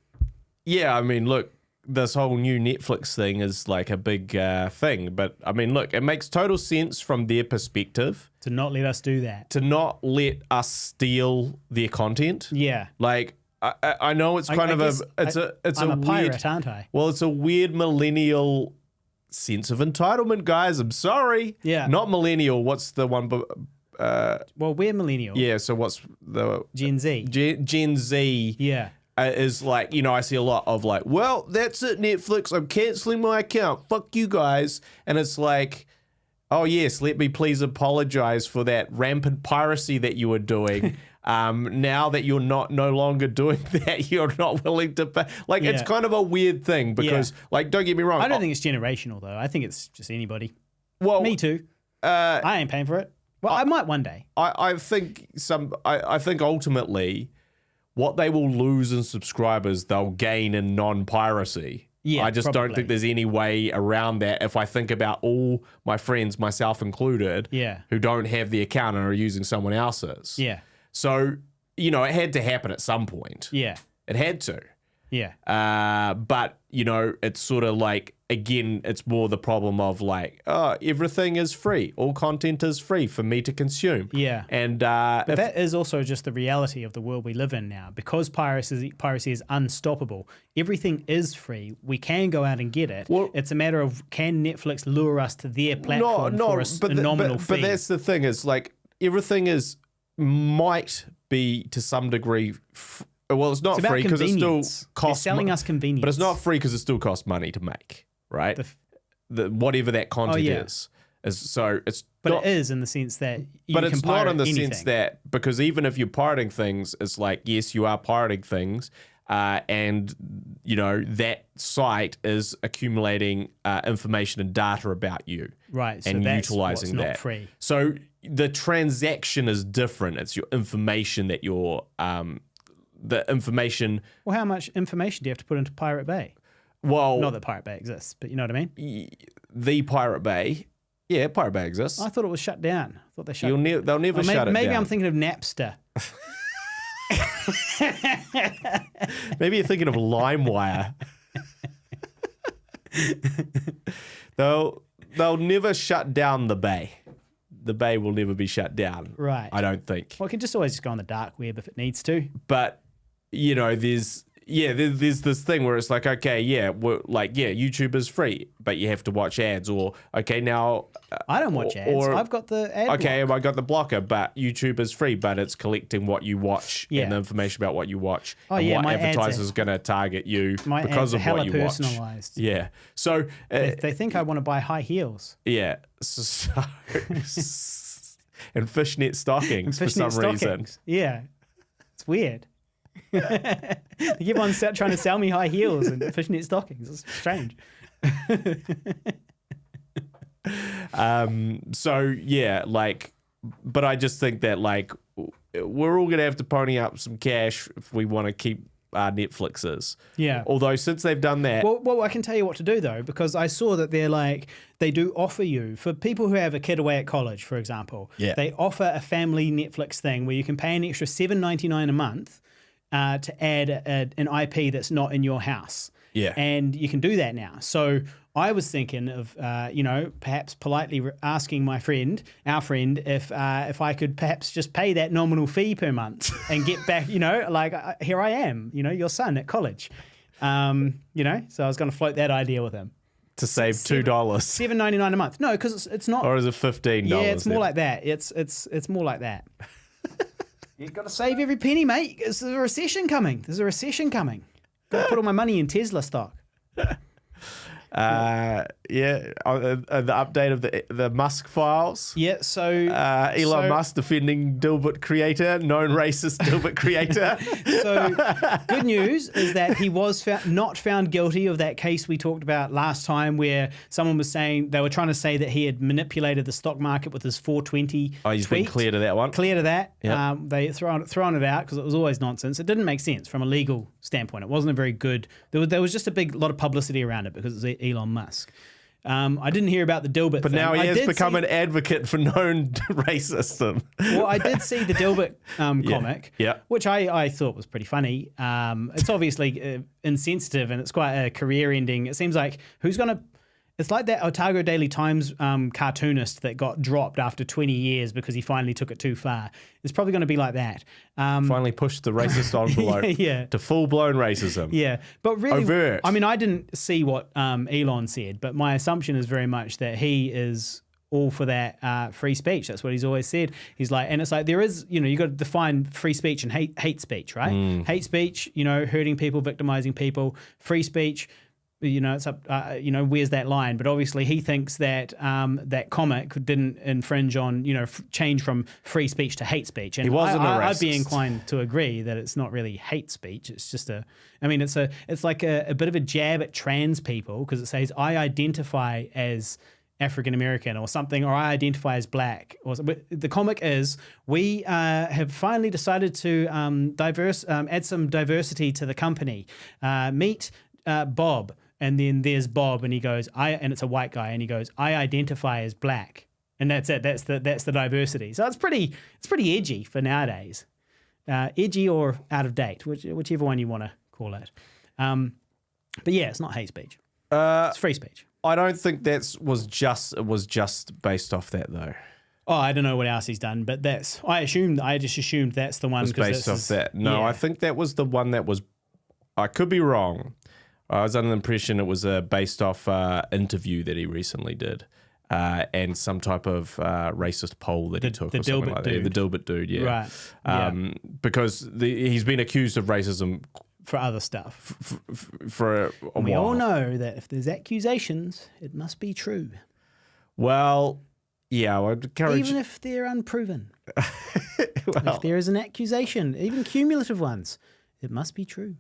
look, this whole new Netflix thing is like a big thing. But I mean, look, it makes total sense from their perspective. To not let us do that. To not let us steal their content. Yeah. Like, I know it's kind of I'm a pirate, weird, aren't I? Well, it's a weird millennial sense of entitlement, guys. I'm sorry. Yeah. Not millennial. What's the one? Well, we're millennial. Yeah, so what's the... Gen Z. Gen Z. Yeah. Is like, I see a lot of like, well, that's it, Netflix, I'm cancelling my account, fuck you guys. And it's like, oh yes, let me please apologize for that rampant piracy that you were doing. Now that you're no longer doing that, you're not willing to pay. Like, it's kind of a weird thing because, like, don't get me wrong. I don't think it's generational though. I think it's just anybody. Well, me too. I ain't paying for it. Well, I might one day. I think ultimately what they will lose in subscribers, they'll gain in non-piracy. Yeah, I just don't think there's any way around that if I think about all my friends, myself included, who don't have the account and are using someone else's. Yeah. So, it had to happen at some point. Yeah. It had to. Yeah. But, it's sort of like, again, it's more the problem of like, oh, everything is free. All content is free for me to consume. Yeah. And but that is also just the reality of the world we live in now. Because piracy is unstoppable. Everything is free. We can go out and get it. Well, it's a matter of, can Netflix lure us to their platform for a nominal fee? But that's the thing, is like, everything might be to some degree... Well, it's not free because it still costs... They're selling us convenience. But it's not free because it still costs money to make, right? Whatever that content is. But it is in the sense that you But can it's not in the anything. sense that... Because even if you're pirating things, it's like, yes, you are pirating things. And, that site is accumulating information and data about you. Right. So and that's utilizing what's that. not free. So the transaction is different. It's your information that you're... the information... Well, how much information do you have to put into Pirate Bay? Well... Not that Pirate Bay exists, but you know what I mean? The Pirate Bay... Yeah, Pirate Bay exists. I thought it was shut down. I thought they shut They'll never shut it down. Maybe I'm thinking of Napster. Maybe you're thinking of LimeWire. They'll never shut down the Bay. The Bay will never be shut down. Right. I don't think. Well, it can just always go on the dark web if it needs to. But, there's this thing where it's like, okay, YouTube is free, but you have to watch ads. Or, okay, now... I don't watch ads. I've got the ad block. I got the blocker, but YouTube is free, but it's collecting what you watch and the information about what you watch. What advertisers are going to target you because of what you watch. Personalized. Yeah. So... they think I want to buy high heels. Yeah. So, and fishnet stockings for some reason. Yeah. It's weird. They keep on trying to sell me high heels and fishnet stockings. It's strange. But I just think that we're all gonna have to pony up some cash if we want to keep our Netflixes. Yeah. Although since they've done that, well, I can tell you what to do though, because I saw that they do offer you, for people who have a kid away at college, for example. Yeah. They offer a family Netflix thing where you can pay an extra $7.99 a month to add an IP that's not in your house. Yeah. And you can do that now. So I was thinking of, perhaps politely asking our friend, if I could perhaps just pay that nominal fee per month and get back, here I am, your son at college. So I was going to float that idea with him. to save $2. $7.99 a month. No, because it's not. Or is it $15? Yeah, it's more like that. It's more like that. You've got to save every penny, mate. There's a recession coming. Got to put all my money in Tesla stock. The update of the Musk files. Yeah, so Elon Musk defending Dilbert creator, known racist Dilbert creator. So good news is that he was not found guilty of that case we talked about last time, where someone was saying they were trying to say that he had manipulated the stock market with his 420. Oh, he's tweet. been cleared of that one. Cleared of that. Yep. They thrown it out because it was always nonsense. It didn't make sense from a legal standpoint. It wasn't a very good. There was just a lot of publicity around it because it was Elon Musk. I didn't hear about the Dilbert But thing. now he has become an advocate for known racism. Well, I did see the Dilbert comic, which I thought was pretty funny. It's obviously insensitive and it's quite a career ending. It seems like it's like that Otago Daily Times cartoonist that got dropped after 20 years because he finally took it too far. It's probably going to be like that. Finally pushed the racist envelope to full-blown racism. Yeah, but really, overt. I mean, I didn't see what Elon said, but my assumption is very much that he is all for that free speech. That's what he's always said. He's like, and it's like there is, you got to define free speech and hate speech, right? Hate speech, hurting people, victimizing people. Free speech, it's up, where's that line? But obviously he thinks that that comic didn't infringe on, change from free speech to hate speech. And he wasn't a racist. I'd be inclined to agree that it's not really hate speech. It's just it's like a bit of a jab at trans people because it says, I identify as African American or something, or I identify as black. Or the comic is we have finally decided to add some diversity to the company. Meet Bob. And then there's Bob, and he goes, and it's a white guy, and he goes, I identify as black, and that's it. That's the diversity. So it's pretty edgy for nowadays, edgy or out of date, whichever one you want to call it. But yeah, it's not hate speech. It's free speech. I don't think it was just based off that though. Oh, I don't know what else he's done, but I just assumed that's the one. It was based off that. No, yeah. I think that was the one that was. I could be wrong. I was under the impression it was based off interview that he recently did, and some type of racist poll that he took, or something like that. The Dilbert dude, yeah. Right. Because he's been accused of racism for other stuff. For a while. We all know that if there's accusations, it must be true. Well, yeah, I would encourage. Even if they're unproven. If there is an accusation, even cumulative ones, it must be true.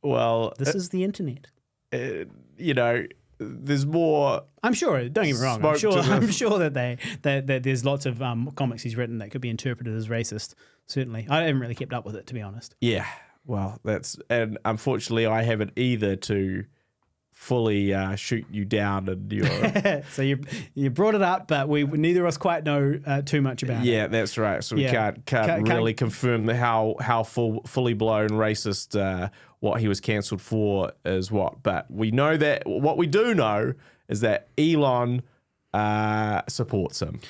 Well, this is the internet. There's more. I'm sure. Don't get me wrong. I'm sure that that there's lots of comics he's written that could be interpreted as racist. Certainly, I haven't really kept up with it, to be honest. Yeah. Well, and unfortunately, I haven't either to fully shoot you down and your. So you brought it up, but we neither of us quite know too much about it. Yeah, that's right. So we can't really confirm how fully blown racist what he was cancelled for is what. But we know that what we do know is that Elon supports him.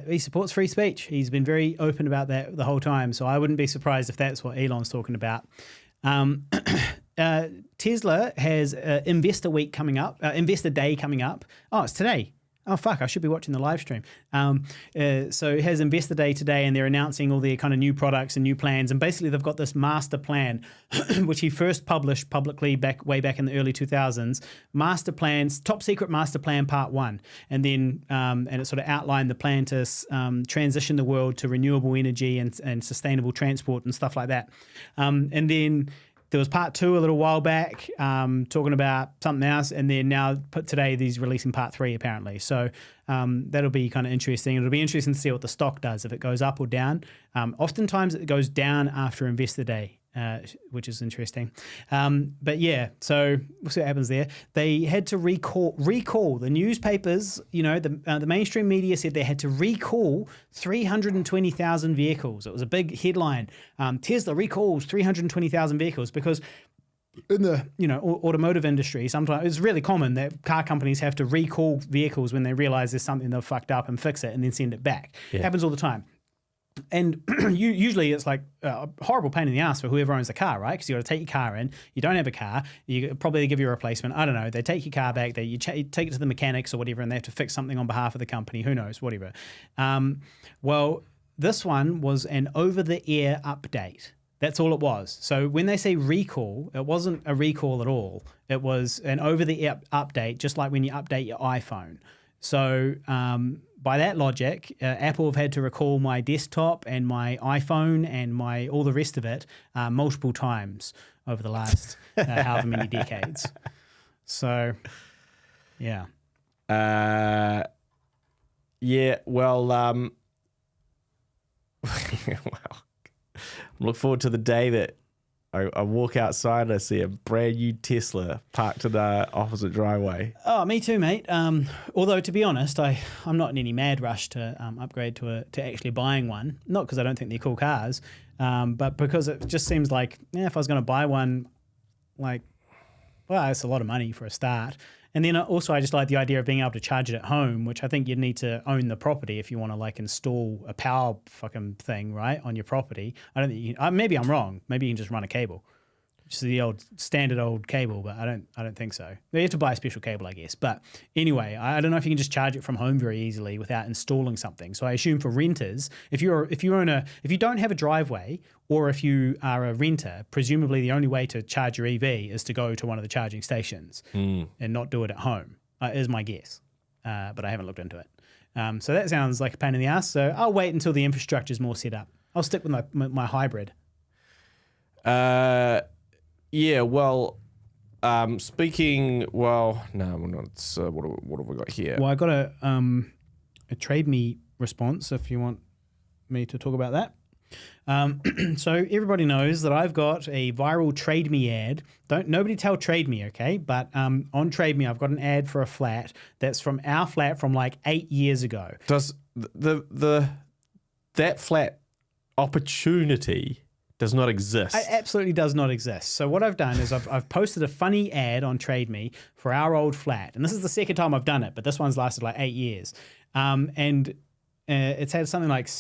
He supports free speech. He's been very open about that the whole time. So I wouldn't be surprised if that's what Elon's talking about. Tesla has Investor Week coming up, Investor Day coming up. Oh, it's today. Oh, fuck, I should be watching the live stream. So it has Investor Day today, and they're announcing all their kind of new products and new plans. And basically, they've got this master plan, which he first published publicly way back in the early 2000s. Master plans, top secret master plan part 1. And then and it sort of outlined the plan to transition the world to renewable energy and sustainable transport and stuff like that. And then there was part 2 a little while back, talking about something else, and then now today he's releasing part 3 apparently. So that'll be kind of interesting. It'll be interesting to see what the stock does, if it goes up or down. Oftentimes it goes down after Investor Day, which is interesting. But yeah, so we'll see what happens there. They had to recall the newspapers, the mainstream media said they had to recall 320,000 vehicles. It was a big headline. Tesla recalls 320,000 vehicles because in the automotive industry, sometimes it's really common that car companies have to recall vehicles when they realize there's something they've fucked up and fix it and then send it back. It happens all the time. And usually it's like a horrible pain in the ass for whoever owns the car, right? Because you got to take your car in. You don't have a car. You probably give you a replacement. I don't know. They take your car back. You take it to the mechanics or whatever, and they have to fix something on behalf of the company. Who knows? Whatever. Well, this one was an over-the-air update. That's all it was. So when they say recall, it wasn't a recall at all. It was an over-the-air update, just like when you update your iPhone. So by that logic, Apple have had to recall my desktop and my iPhone and all the rest of it multiple times over the last however many decades. So, yeah. Yeah, well, well, I look forward to the day that I walk outside and I see a brand new Tesla parked in the opposite driveway. Oh, me too, mate. Although, to be honest, I'm not in any mad rush to upgrade to actually buying one. Not because I don't think they're cool cars, but because it just seems like, if I was going to buy one, it's a lot of money for a start. And then also I just like the idea of being able to charge it at home, which I think you'd need to own the property if you want to install a power fucking thing, right, on your property. I don't think you can, maybe I'm wrong. Maybe you can just run a cable. Just the standard old cable, but I don't think so. You have to buy a special cable, I guess. But anyway, I don't know if you can just charge it from home very easily without installing something. So I assume for renters, if you don't have a driveway or if you are a renter, presumably the only way to charge your EV is to go to one of the charging stations and not do it at home. Is my guess, but I haven't looked into it. So that sounds like a pain in the ass. So I'll wait until the infrastructure is more set up. I'll stick with my hybrid. Yeah, well, speaking, well, no, we're not. What have we got here? Well, I got a Trade Me response if you want me to talk about that. So everybody knows that I've got a viral Trade Me ad. Nobody tell Trade Me, okay? But on Trade Me, I've got an ad for a flat that's from our flat from 8 years ago. Does that flat opportunity does not exist? It absolutely does not exist. So what I've done is I've posted a funny ad on Trade Me for our old flat. And this is the second time I've done it, but this one's lasted 8 years. And it's had something like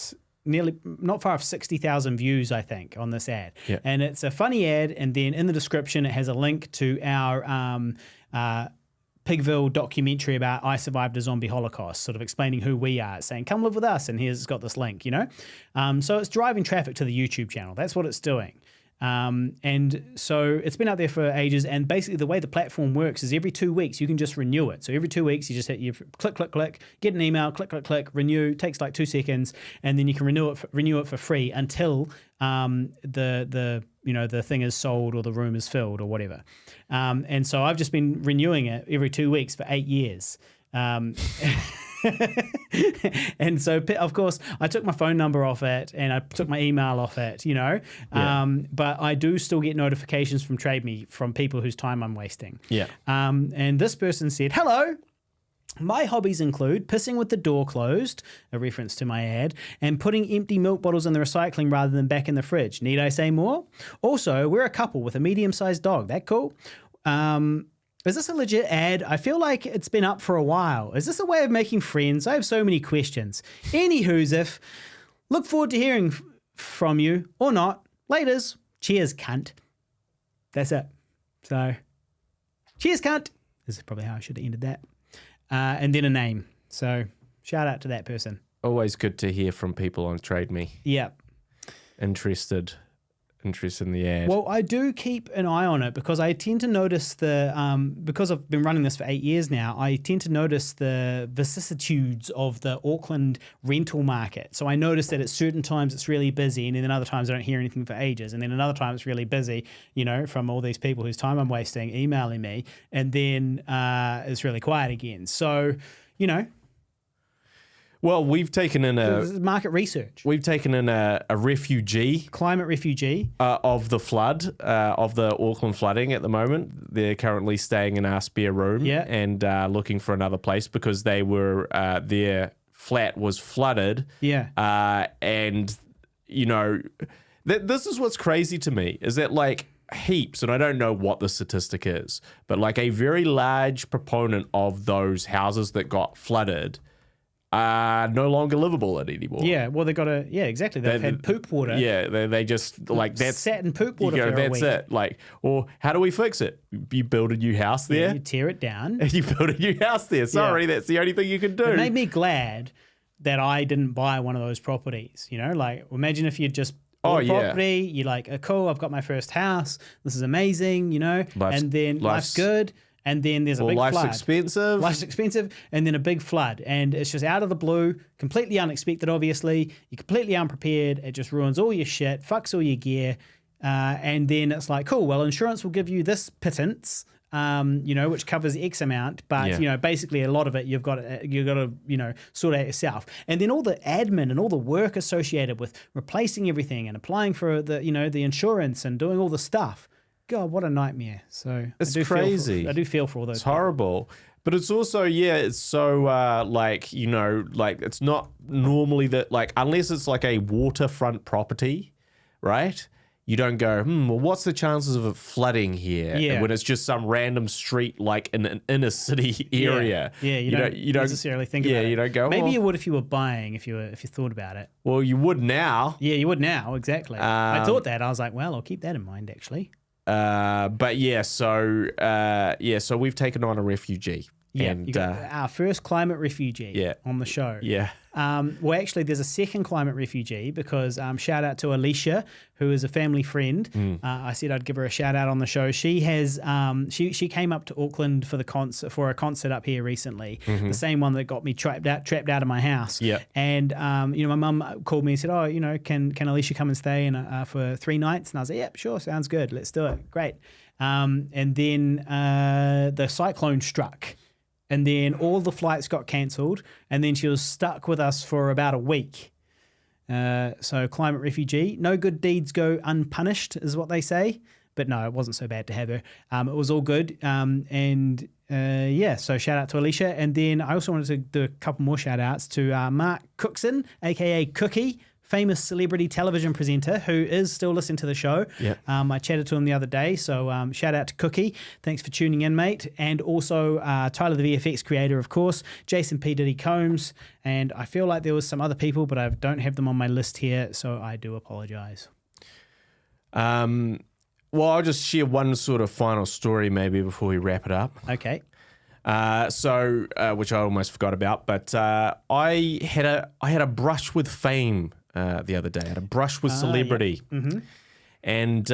nearly not far off 60,000 views, I think, on this ad. Yeah. And it's a funny ad. And then in the description, it has a link to our Pigville documentary about I Survived a Zombie Holocaust, sort of explaining who we are, saying, come live with us. And it's got this link, So it's driving traffic to the YouTube channel. That's what it's doing. And so it's been out there for ages. And basically the way the platform works is every 2 weeks, you can just renew it. So every 2 weeks, you just click, click, click, get an email, click, click, click, renew, takes 2 seconds. And then you can renew it for free until the thing is sold or the room is filled or whatever. And so I've just been renewing it every 2 weeks for 8 years. And so, of course, I took my phone number off it and I took my email off it, but I do still get notifications from Trade Me from people whose time I'm wasting. Yeah. And this person said, hello. My hobbies include pissing with the door closed, a reference to my ad, and putting empty milk bottles in the recycling rather than back in the fridge. Need I say more? Also, we're a couple with a medium-sized dog. That cool? Is this a legit ad? I feel like it's been up for a while. Is this a way of making friends? I have so many questions. Anywho's if. Look forward to hearing from you, or not. Laters. Cheers, cunt. That's it. So, cheers, cunt. This is probably how I should have ended that. And then a name. So, shout out to that person. Always good to hear from people on Trade Me. Yeah. Interest in the ad. Well, I do keep an eye on it because I tend to notice because I've been running this for 8 years now, I tend to notice the vicissitudes of the Auckland rental market. So I notice that at certain times it's really busy and then other times I don't hear anything for ages. And then another time it's really busy, from all these people whose time I'm wasting emailing me. And then it's really quiet again. So, Well, we've taken in market research. We've taken in a refugee, climate refugee of the flood, of the Auckland flooding at the moment. They're currently staying in our spare room and looking for another place because they were their flat was flooded. Yeah, and this is what's crazy to me is that heaps, and I don't know what the statistic is, but a very large proponent of those houses that got flooded no longer livable anymore. Yeah, well, they've got to, exactly. They've had poop water. Yeah, they just, like, that's... Sat in poop water for a that's week. it. Like, or how do we fix it? You build a new house there. You tear it down. You build a new house there. Sorry, that's the only thing you can do. It made me glad that I didn't buy one of those properties. You know, like, imagine if you'd just bought a property, you're like, oh, cool, I've got my first house. This is amazing, you know, and then life's good. And then there's a big flood. Life's expensive, and then a big flood. And it's just out of the blue, completely unexpected, obviously. You're completely unprepared. It just ruins all your shit, fucks all your gear. And then it's like, cool, well, insurance will give you this pittance, you know, which covers X amount. But, you know, basically a lot of it you've got to, you know, sort out yourself. And then all the admin and all the work associated with replacing everything and applying for the, you know, the insurance and doing all the stuff. God, what a nightmare. So it's crazy. I do feel for all those. It's horrible. But it's also, it's so like, you know, like it's not normally that, like, unless it's like a waterfront property, right? You don't go, well, what's the chances of it flooding here? Yeah. When it's just some random street, like in an inner city area. Yeah, you don't necessarily think about it. You don't go, maybe you would if you were buying, if you thought about it. Well, you would now. Yeah, you would now, exactly. I thought that. I was like, well, I'll keep that in mind, actually. But so we've taken on a refugee. Yeah, and you got our first climate refugee on the show. Yeah. Well, actually, there's a second climate refugee because shout out to Alicia, who is a family friend. I said I'd give her a shout out on the show. She has she came up to Auckland for a concert up here recently, the same one that got me trapped out of my house. Yeah. And you know, my mum called me and said, oh, you know, can Alicia come and stay for 3 nights? And I was like, yep, sure, sounds good. Let's do it. Great. And then the cyclone struck. And then all the flights got cancelled, and then she was stuck with us for about a week. So climate refugee, no good deeds go unpunished is what they say. But no, it wasn't so bad to have her. It was all good. So shout out to Alicia. And then I also wanted to do a couple more shout outs to Mark Cookson, a.k.a. Cookie, famous celebrity television presenter who is still listening to the show. Yeah. I chatted to him the other day, so shout out to Cookie. Thanks for tuning in, mate. And also Tyler, the VFX creator, of course, Jason P. Diddy Combs, and I feel like there was some other people, but I don't have them on my list here, so I do apologize. Well, I'll just share one sort of final story maybe before we wrap it up. Okay. Which I almost forgot about, but I had a brush with fame the other day. I had a brush with celebrity. Yeah. Mm-hmm. And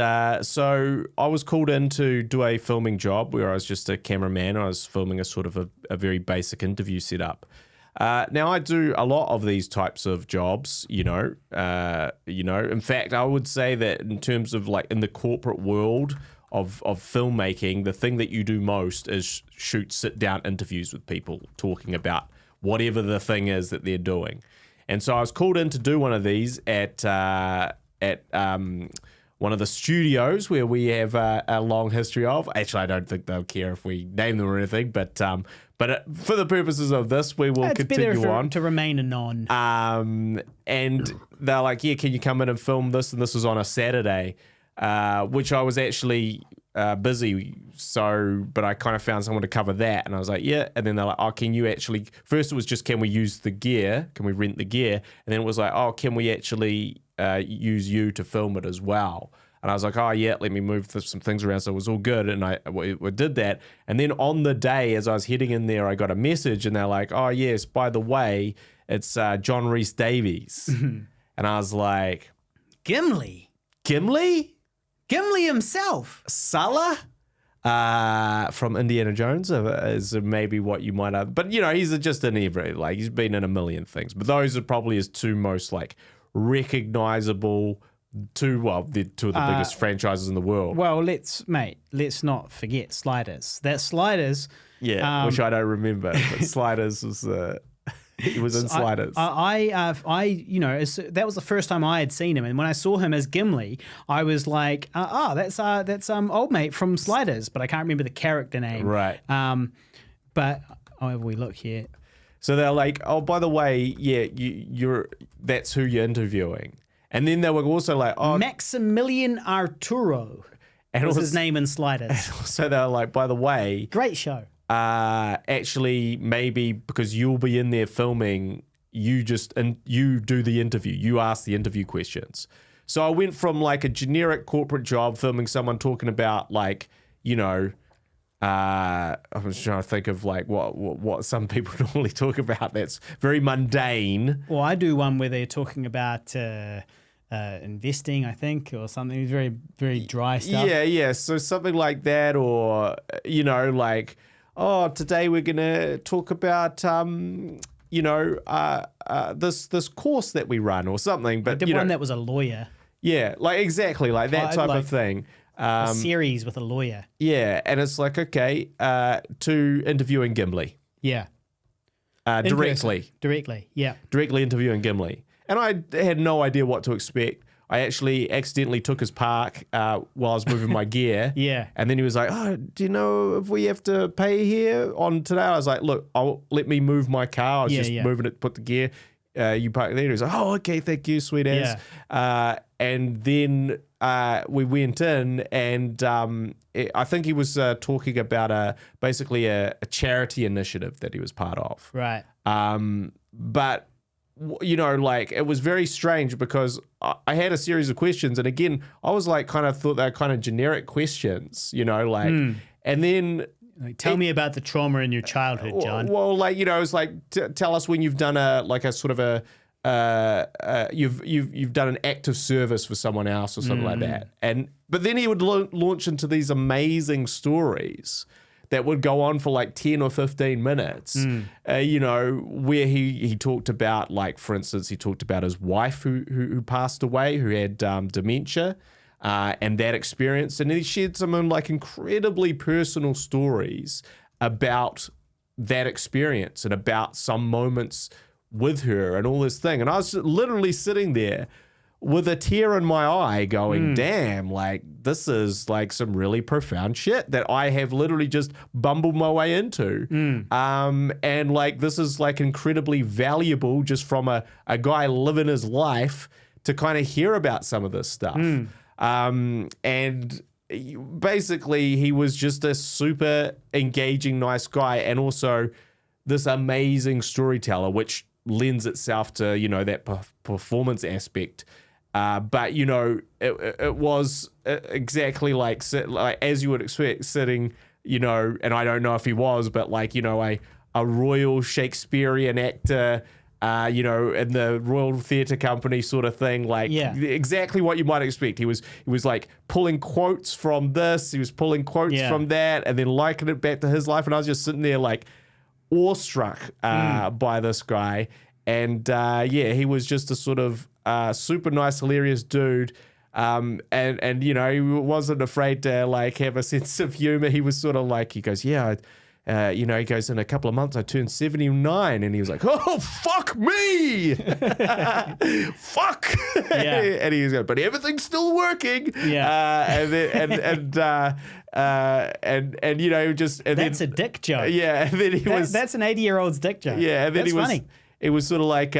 so I was called in to do a filming job where I was just a cameraman. I was filming a sort of a very basic interview setup. Now I do a lot of these types of jobs, you know. In fact, I would say that in terms of like in the corporate world of filmmaking, the thing that you do most is shoot sit-down interviews with people talking about whatever the thing is that they're doing. And so I was called in to do one of these at one of the studios where we have a long history of. Actually, I don't think they'll care if we name them or anything, but for the purposes of this, we will continue on to remain anon. And they're like, yeah, can you come in and film this? And this was on a Saturday, which I was actually busy. So, but I kind of found someone to cover that, and I was like, yeah. And then they're like, oh, can you actually? First, it was just, can we use the gear? Can we rent the gear? And then it was like, oh, can we actually use you to film it as well? And I was like, oh yeah, let me move some things around. So it was all good, and we did that. And then on the day, as I was heading in there, I got a message, and they're like, oh yes, by the way, it's John Rhys-Davies. And I was like, Gimli himself, Sulla. From Indiana Jones is maybe what you might have, but you know, he's just in every, like, he's been in a million things, but those are probably his two most like recognizable, they're two of the biggest franchises in the world. Well, let's not forget Sliders. That Sliders, which I don't remember, but Sliders was he was in Sliders. That was the first time I had seen him, and when I saw him as Gimli, I was like, that's old mate from Sliders, but I can't remember the character name. Right. But we look here. So they're like, oh, by the way, yeah, that's who you're interviewing, and then they were also like, oh, Maximilian Arturo, and was his name in Sliders. And also they're like, by the way, great show. Actually, maybe because you'll be in there filming, Yeah. you do the interview. You ask the interview questions. So I went from like a generic corporate job, filming someone talking about like, I was trying to think of like what some people normally talk about. That's very mundane. Well, I do one where they're talking about investing, I think, or something. It's very, very dry stuff. Yeah. So something like that, or like, oh, today we're gonna talk about this course that we run or something. But I did one that was a lawyer. Yeah, like exactly like that type of thing. A series with a lawyer. Yeah, and it's like, okay, to interviewing Gimli. Yeah. Directly. Yeah. Directly interviewing Gimli. And I had no idea what to expect. I actually accidentally took his park while I was moving my gear. Yeah. And then he was like, oh, do you know if we have to pay here on today? I was like, look, let me move my car. I was moving it, put the gear. You park there. He was like, oh, okay, thank you, sweet ass. Yeah. And then we went in, and I think he was talking about basically a charity initiative that he was part of. Right. But like it was very strange because I had a series of questions, and again, I was like, thought they were kind of generic questions, and then. Like, tell me about the trauma in your childhood, John. Well, like, it's like, tell us when you've done you've done an act of service for someone else or something like that. But then he would launch into these amazing stories that would go on for like 10 or 15 minutes, where he talked about, like, for instance, he talked about his wife who passed away, who had dementia. And that experience, and he shared some like incredibly personal stories about that experience and about some moments with her and all this thing. And I was literally sitting there with a tear in my eye going, damn, like this is like some really profound shit that I have literally just bumbled my way into. And like this is like incredibly valuable just from a guy living his life to kind of hear about some of this stuff. And basically he was just a super engaging, nice guy, and also this amazing storyteller, which lends itself to, that performance aspect. But, it was exactly like as you would expect, sitting, and I don't know if he was, but like, a royal Shakespearean actor, in the Royal Theatre Company sort of thing, like exactly what you might expect. He was like pulling quotes from this, he was pulling quotes from that, and then likening it back to his life. And I was just sitting there like awestruck by this guy. And he was just a sort of super nice, hilarious dude. And he wasn't afraid to like have a sense of humor. He was sort of like, he goes, he goes, in a couple of months I turned 79, and he was like, oh, fuck me. Fuck. Yeah. And he was like, but everything's still working. Yeah. That's a dick joke. Yeah. And then that's an 80-year-old's dick joke. Yeah. And then that's funny. It was sort of like,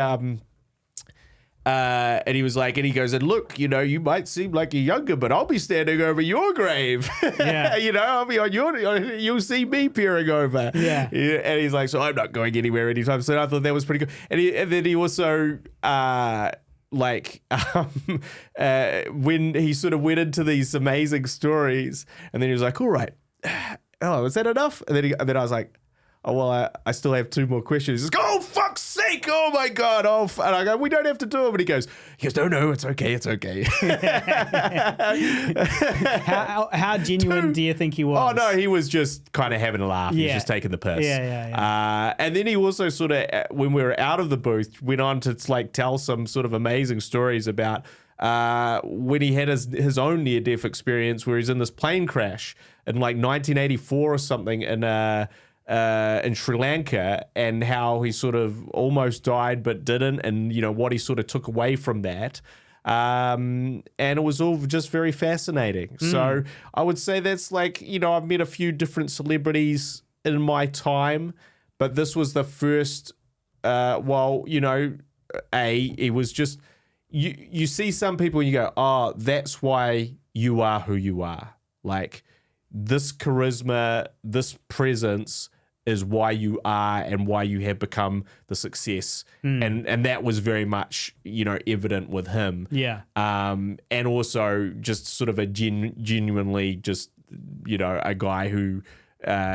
and he was like, and he goes, and look, you might seem like you're younger, but I'll be standing over your grave. Yeah. I'll be on you'll see me peering over. Yeah. And he's like, so I'm not going anywhere anytime soon. I thought that was pretty good. And then he also, when he sort of went into these amazing stories, and then he was like, all right, oh, is that enough? And then I was like, oh, well, I still have 2 more questions. He's like, oh, fuck's sake. Oh, my God. And I go, we don't have to do it. But he goes, no, it's okay. It's okay. How genuine do you think he was? Oh, no, he was just kind of having a laugh. He was just taking the piss. Yeah. And then he also sort of, when we were out of the booth, went on to like tell some sort of amazing stories about when he had his own near-death experience where he's in this plane crash in like 1984 or something in Sri Lanka, and how he sort of almost died but didn't, and what he sort of took away from that, and it was all just very fascinating. So I would say that's like, I've met a few different celebrities in my time, but this was the first. It was just you see some people and you go, oh, that's why you are who you are. Like this charisma, this presence is why you are and why you have become the success. And that was very much, evident with him. Yeah. And also just sort of a genuinely just, a guy who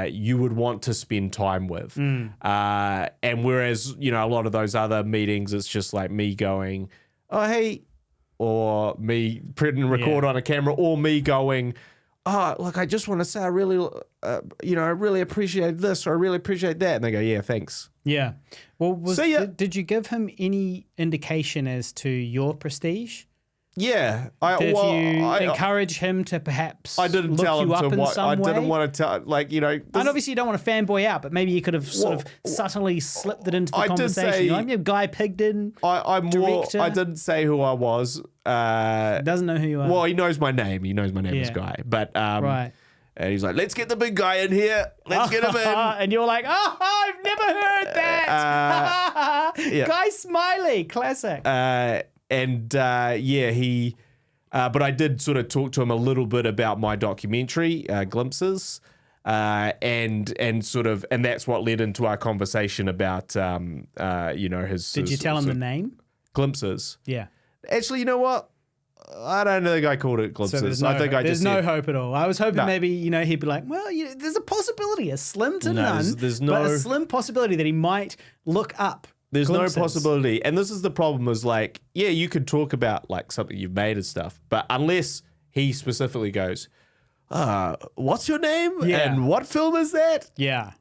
you would want to spend time with. And whereas, a lot of those other meetings, it's just like me going, oh, hey, or me pressing record on a camera, or me going, oh, look, I just want to say I really, I really appreciate this, or I really appreciate that. And they go, yeah, thanks. Yeah. Well, See ya. did you give him any indication as to your prestige? Yeah. Did you encourage him to perhaps I didn't look tell you him up to in what some I way? didn't want to tell, And obviously you don't want to fanboy out, but maybe you could have sort of subtly slipped it into the conversation. You're like, Guy Pigden, director. I didn't say who I was. Doesn't know who you are. Well, he knows my name. He knows my name is Guy. But right. And he's like, let's get the big guy in here. Let's get him in. And you're like, oh, I've never heard that. Guy Smiley, classic. He. But I did sort of talk to him a little bit about my documentary, Glimpses, and that's what led into our conversation about, his. Did you tell him the name? Glimpses. Yeah. Actually, you know what? I don't think I called it Glimpses. So I think I just there's no said, hope at all. I was hoping maybe he'd be like, well, there's a possibility, a slim to none, there's but a slim possibility that he might look up. There's Glimpses. no possibility. And this is the problem is like, yeah, you could talk about like something you've made and stuff, but unless he specifically goes, what's your name? Yeah. And what film is that? Yeah.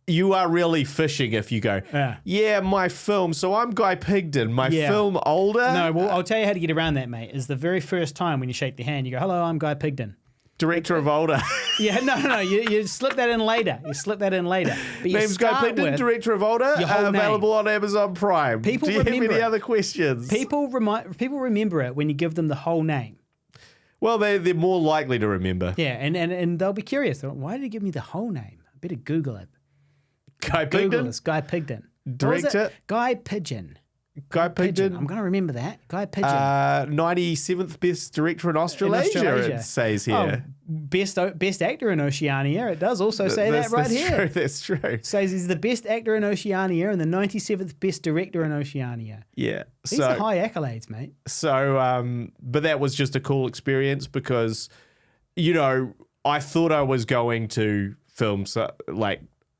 You are really fishing if you go, my film. So I'm Guy Pigden. My film older. No, well, I'll tell you how to get around that, mate. Is the very first time when you shake their hand, you go, hello, I'm Guy Pigden. Director of older. Yeah, no. You slip that in later. But you Name's Guy start Pigden, with Director of older. your whole Available on Amazon Prime. People Do you have remember any it. other questions? People remember it when you give them the whole name. Well, they're more likely to remember. Yeah, and they'll be curious. They're like, why did he give me the whole name? I better Google it. Guy Google Pigden? this, Guy Pigden. Director? Guy Pigeon. Guy Pigden. I'm going to remember that. Guy Pigeon. 97th best director in Australasia, it says here. Oh, best actor in Oceania. It does also say that right here. True, that's true. It says he's the best actor in Oceania and the 97th best director in Oceania. Yeah. These are high accolades, mate. So, but that was just a cool experience because, I thought I was going to film,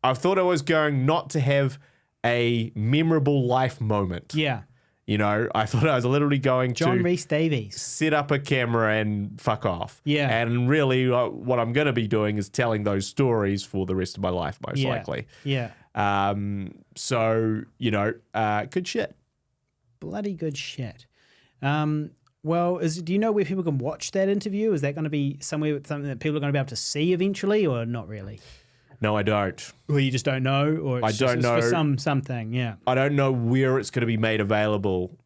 I thought I was going not to have a memorable life moment. Yeah. I thought I was literally going John to Rhys-Davies. set up a camera and fuck off. Yeah. And really what I'm going to be doing is telling those stories for the rest of my life, most likely. Yeah. Good shit. Bloody good shit. Well, do you know where people can watch that interview? Is that going to be something that people are going to be able to see eventually, or not really? No, I don't. Or you just don't know, or it's don't know. for something. Yeah. I don't know where it's going to be made available,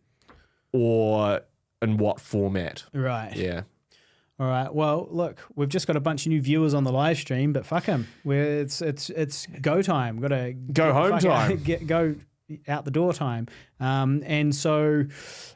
or in what format. Right. Yeah. All right. Well, look, we've just got a bunch of new viewers on the live stream, but fuck them. It's go time. Got to go home time. Go out the door time. And so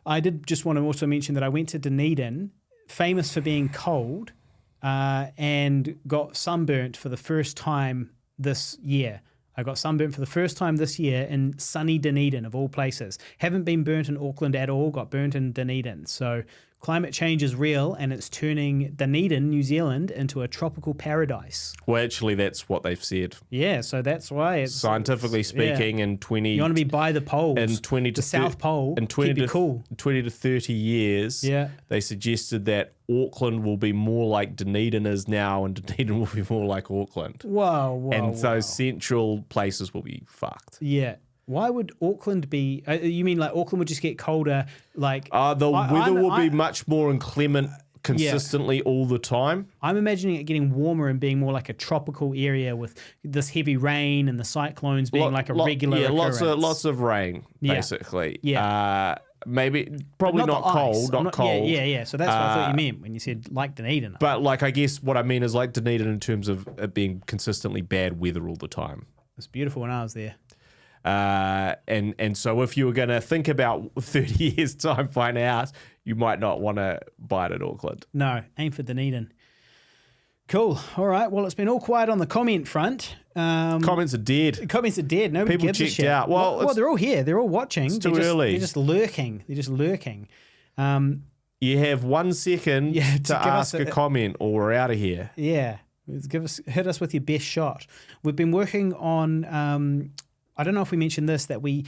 I did just want to also mention that I went to Dunedin, famous for being cold, and got sunburnt for the first time this year. I got sunburnt for the first time this year in sunny Dunedin, of all places. Haven't been burnt in Auckland at all, got burnt in Dunedin. So climate change is real, and it's turning Dunedin, New Zealand, into a tropical paradise. Well, actually, that's what they've said. Yeah, so that's why it's... Scientifically speaking, in 20... You want to be by the poles. In 20 to the South Pole, in 20 keep you to, cool. 20 to 30 years, they suggested that Auckland will be more like Dunedin is now, and Dunedin will be more like Auckland. Whoa. And those central places will be fucked. Yeah. Why would Auckland be... you mean like Auckland would just get colder? Like the weather will be much more inclement consistently all the time. I'm imagining it getting warmer and being more like a tropical area with this heavy rain and the cyclones being like a regular occurrence. Lots of rain, basically. Yeah. Probably not cold, not cold. Yeah. So that's what I thought you meant when you said like Dunedin. But like, I guess what I mean is like Dunedin in terms of it being consistently bad weather all the time. It's beautiful when I was there. And so if you were going to think about 30 years time finding out, you might not want to buy it at Auckland. No, aim for Dunedin. Cool. All right. Well, it's been all quiet on the comment front. Comments are dead. Comments are dead. Nobody People gives a checked shit. out. Well, they're all here. They're all watching. It's too early. They're just lurking. They're just lurking. You have 1 second Yeah, to ask a comment, or we're out of here. Yeah. Hit us with your best shot. We've been working on. I don't know if we mentioned this, that we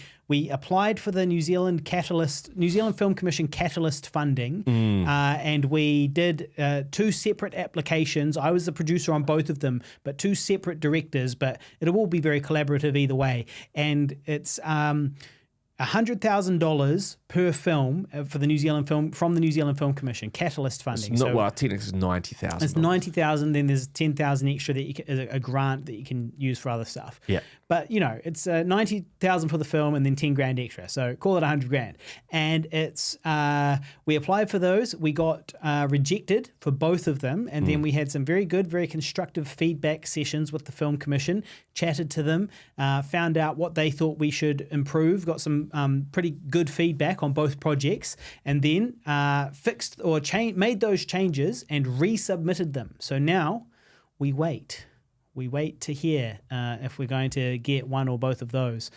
applied for the New Zealand Film Commission Catalyst funding, and we did 2 separate applications. I was the producer on both of them, but 2 separate directors, but it'll all be very collaborative either way. And it's $100,000 per film for the New Zealand Film Commission Catalyst funding. Technically it's 90,000. It's 90,000. Then there's 10,000 extra that a grant that you can use for other stuff. Yeah. But it's 90,000 for the film and then 10 grand extra. So call it 100 grand. And it's we applied for those. We got rejected for both of them, and then we had some very good, very constructive feedback sessions with the Film Commission. Chatted to them, found out what they thought we should improve. Got some pretty good feedback on both projects, and then fixed or made those changes and resubmitted them. So now we wait. We wait to hear if we're going to get one or both of those,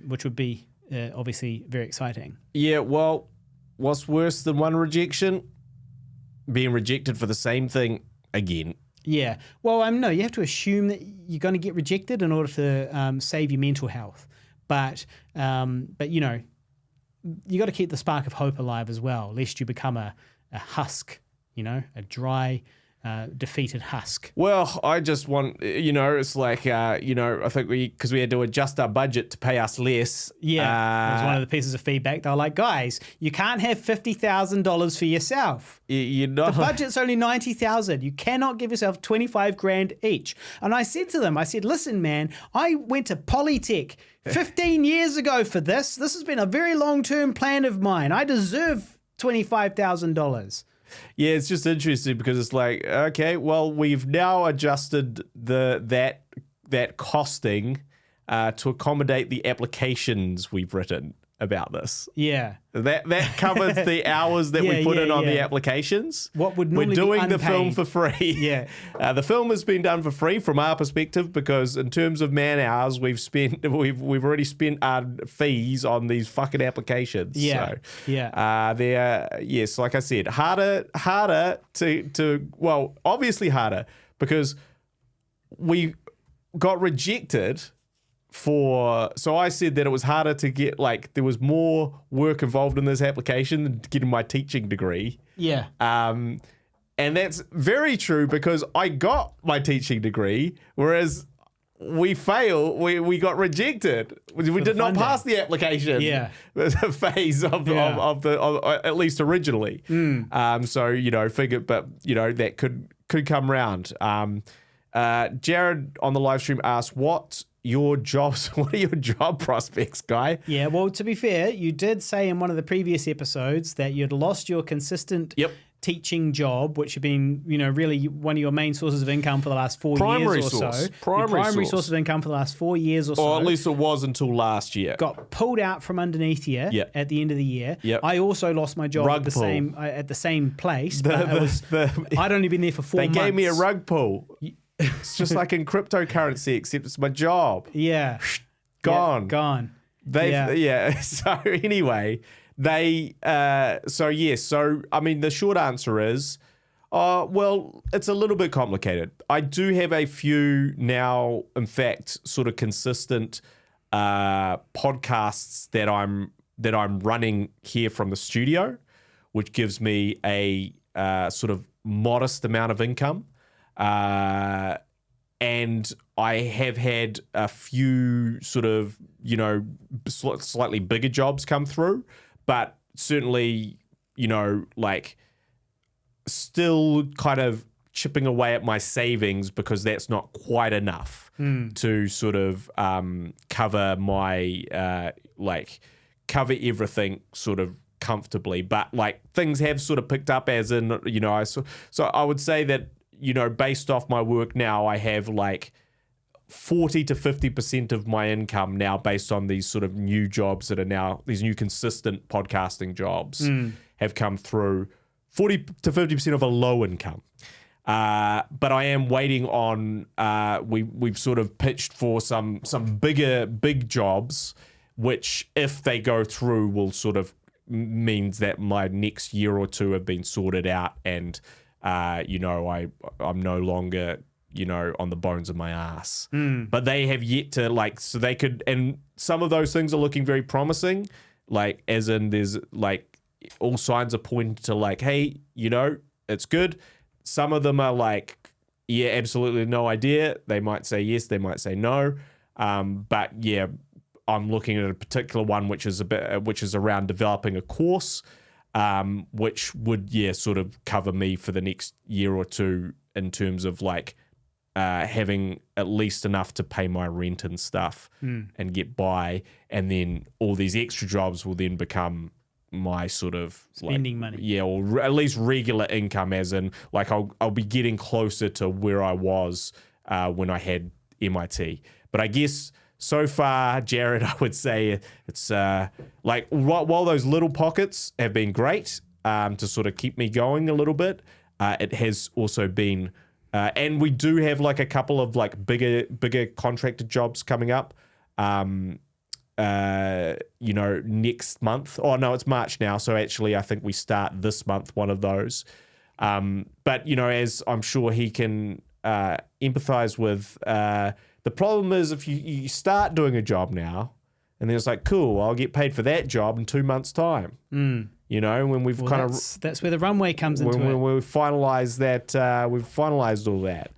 which would be obviously very exciting. Yeah, well, what's worse than one rejection? Being rejected for the same thing again. Yeah. Well, no, you have to assume that you're going to get rejected in order to save your mental health. But you got to keep the spark of hope alive as well, lest you become a husk, a dry, defeated husk. Well, I just want, it's like, I think because we had to adjust our budget to pay us less. Yeah, that was one of the pieces of feedback. They were like, guys, you can't have $50,000 for yourself. You're not. The budget's only $90,000. You cannot give yourself 25 grand each. And I said to them, listen, man, I went to Polytech 15 years ago for this. This has been a very long-term plan of mine. I deserve $25,000. Yeah, it's just interesting because it's like, okay, well, we've now adjusted that costing to accommodate the applications we've written about this. Yeah. That covers the hours that we put in on the applications. What would normally We're doing be the film for free. Yeah. The film has been done for free from our perspective because in terms of man hours, we've already spent our fees on these fucking applications. Yeah. So, yeah. they're, yes, like I said, harder to obviously harder because we got rejected so I said that it was harder to get, there was more work involved in this application than getting my teaching degree. Yeah. And that's very true because I got my teaching degree, whereas we got rejected. We did not pass the application phase of at least originally. So, figured, but, that could come around. Jared on the live stream asked, what are your job prospects, Guy? Yeah, well, to be fair, you did say in one of the previous episodes that you'd lost your consistent teaching job, which had been, really one of your main sources of income for the last 4 years or so. Primary source of income for the last 4 years or so. Or at least it was until last year. Got pulled out from underneath you at the end of the year. Yep. I also lost my job at the same place. I'd only been there for 4 months. They gave me a rug pull. It's just like in cryptocurrency, except it's my job. Yeah. Gone. Yeah, gone. So anyway, the short answer is, it's a little bit complicated. I do have a few now, in fact, sort of consistent podcasts that I'm running here from the studio, which gives me a sort of modest amount of income. And I have had a few sort of, slightly bigger jobs come through, but certainly, still kind of chipping away at my savings because that's not quite enough to sort of cover my, cover everything sort of comfortably. But things have sort of picked up as in, so I would say that, based off my work now, I have 40 to 50% of my income now based on these sort of new jobs that are now, these new consistent podcasting jobs have come through. 40 to 50% of a low income. But I am waiting on. We've sort of pitched for some big jobs, which if they go through, will sort of means that my next year or two have been sorted out, and I'm no longer on the bones of my ass. But they have yet to so they could, and some of those things are looking very promising. Like as in, there's like all signs are pointing to hey, it's good. Some of them are yeah, absolutely no idea. They might say yes, they might say no. But yeah, I'm looking at a particular one which is around developing a course, which would sort of cover me for the next year or two in terms of having at least enough to pay my rent and stuff and get by, and then all these extra jobs will then become my sort of spending money, or at least regular income, as in I'll be getting closer to where I was when I had MIT. But I guess so far, Jared, I would say it's while those little pockets have been great to sort of keep me going a little bit, it has also been, and we do have a couple of bigger contracted jobs coming up. Next month. Oh no, it's March now. So actually, I think we start this month, one of those. But as I'm sure he can empathize with, the problem is if you start doing a job now, and then it's cool, I'll get paid for that job in 2 months' time. When we've that's where the runway comes into it. When we finalize that, we've finalized all that.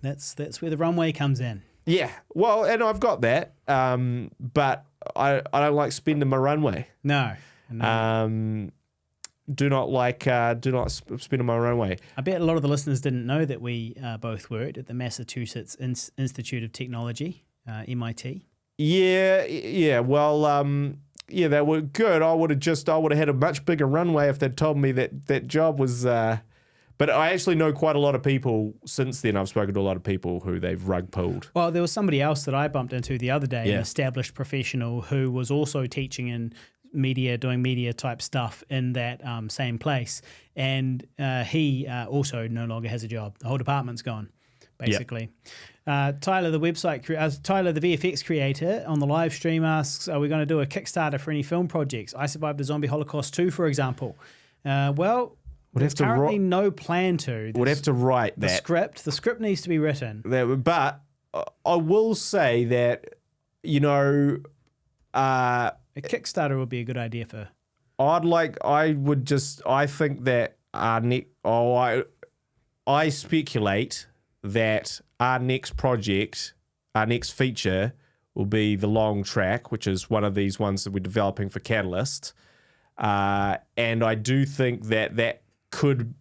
That's where the runway comes in. Yeah, well, and I've got that, but I don't like spending my runway. No. Do not spend on my runway. I bet a lot of the listeners didn't know that we both worked at the Massachusetts Institute of Technology, MIT. Yeah. Well, they were good. I would have had a much bigger runway if they'd told me that job was. But I actually know quite a lot of people since then. I've spoken to a lot of people who they've rug pulled. Well, there was somebody else that I bumped into the other day, an established professional who was also teaching in media, doing media type stuff in that same place. And he also no longer has a job. The whole department's gone, basically. Tyler, the VFX creator on the live stream asks, are we going to do a Kickstarter for any film projects? I Survived the Zombie Holocaust 2, for example. There's currently no plan to. Would have to write the that. The script needs to be written. But I will say that, a Kickstarter would be a good idea for. I think that I speculate that our next project, our next feature will be The Long Track, which is one of these ones that we're developing for Catalyst. And I do think that could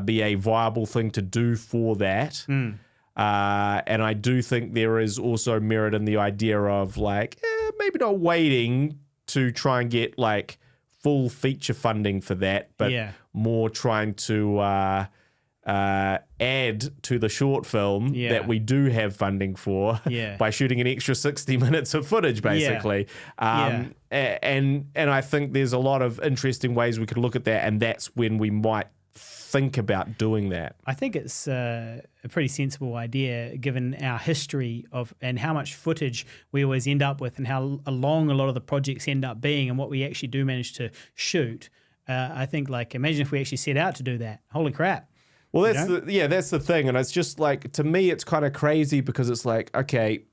be a viable thing to do for that. And I do think there is also merit in the idea of maybe not waiting to try and get full feature funding for that, but more trying to add to the short film that we do have funding for by shooting an extra 60 minutes of footage, basically. And I think there's a lot of interesting ways we could look at that, and that's when we might think about doing that. I think it's a pretty sensible idea given our history of and how much footage we always end up with and how long a lot of the projects end up being and what we actually do manage to shoot. I think imagine if we actually set out to do that. Holy crap. Well, that's the thing. And it's just to me, it's kind of crazy because it's okay,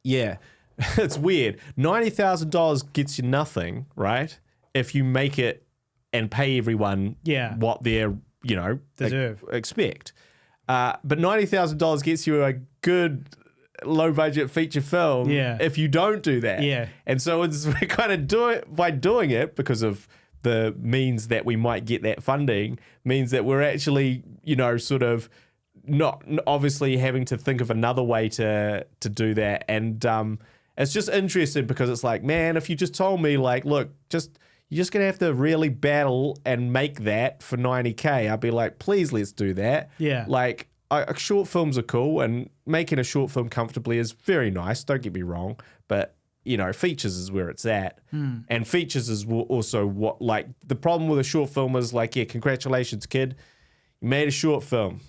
yeah, it's weird. $90,000 gets you nothing, right? If you make it and pay everyone what they're, deserve. Expect. But $90,000 gets you a good low budget feature film if you don't do that. Yeah. And so we kind of do it by doing it because of the means that we might get that funding means that we're actually, sort of not obviously having to think of another way to do that. And it's just interesting because it's man, if you just told me look, you're just going to have to really battle and make that for $90K, I'd be please, let's do that. Yeah. Short films are cool and making a short film comfortably is very nice. Don't get me wrong. But features is where it's at. And features is also what, the problem with a short film is congratulations, kid. You made a short film.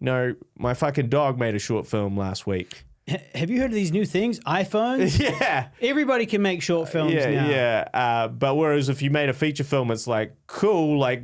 You know, my fucking dog made a short film last week. Have you heard of these new things? iPhones? Yeah. Everybody can make short films now. Yeah. But whereas if you made a feature film, it's like, cool, like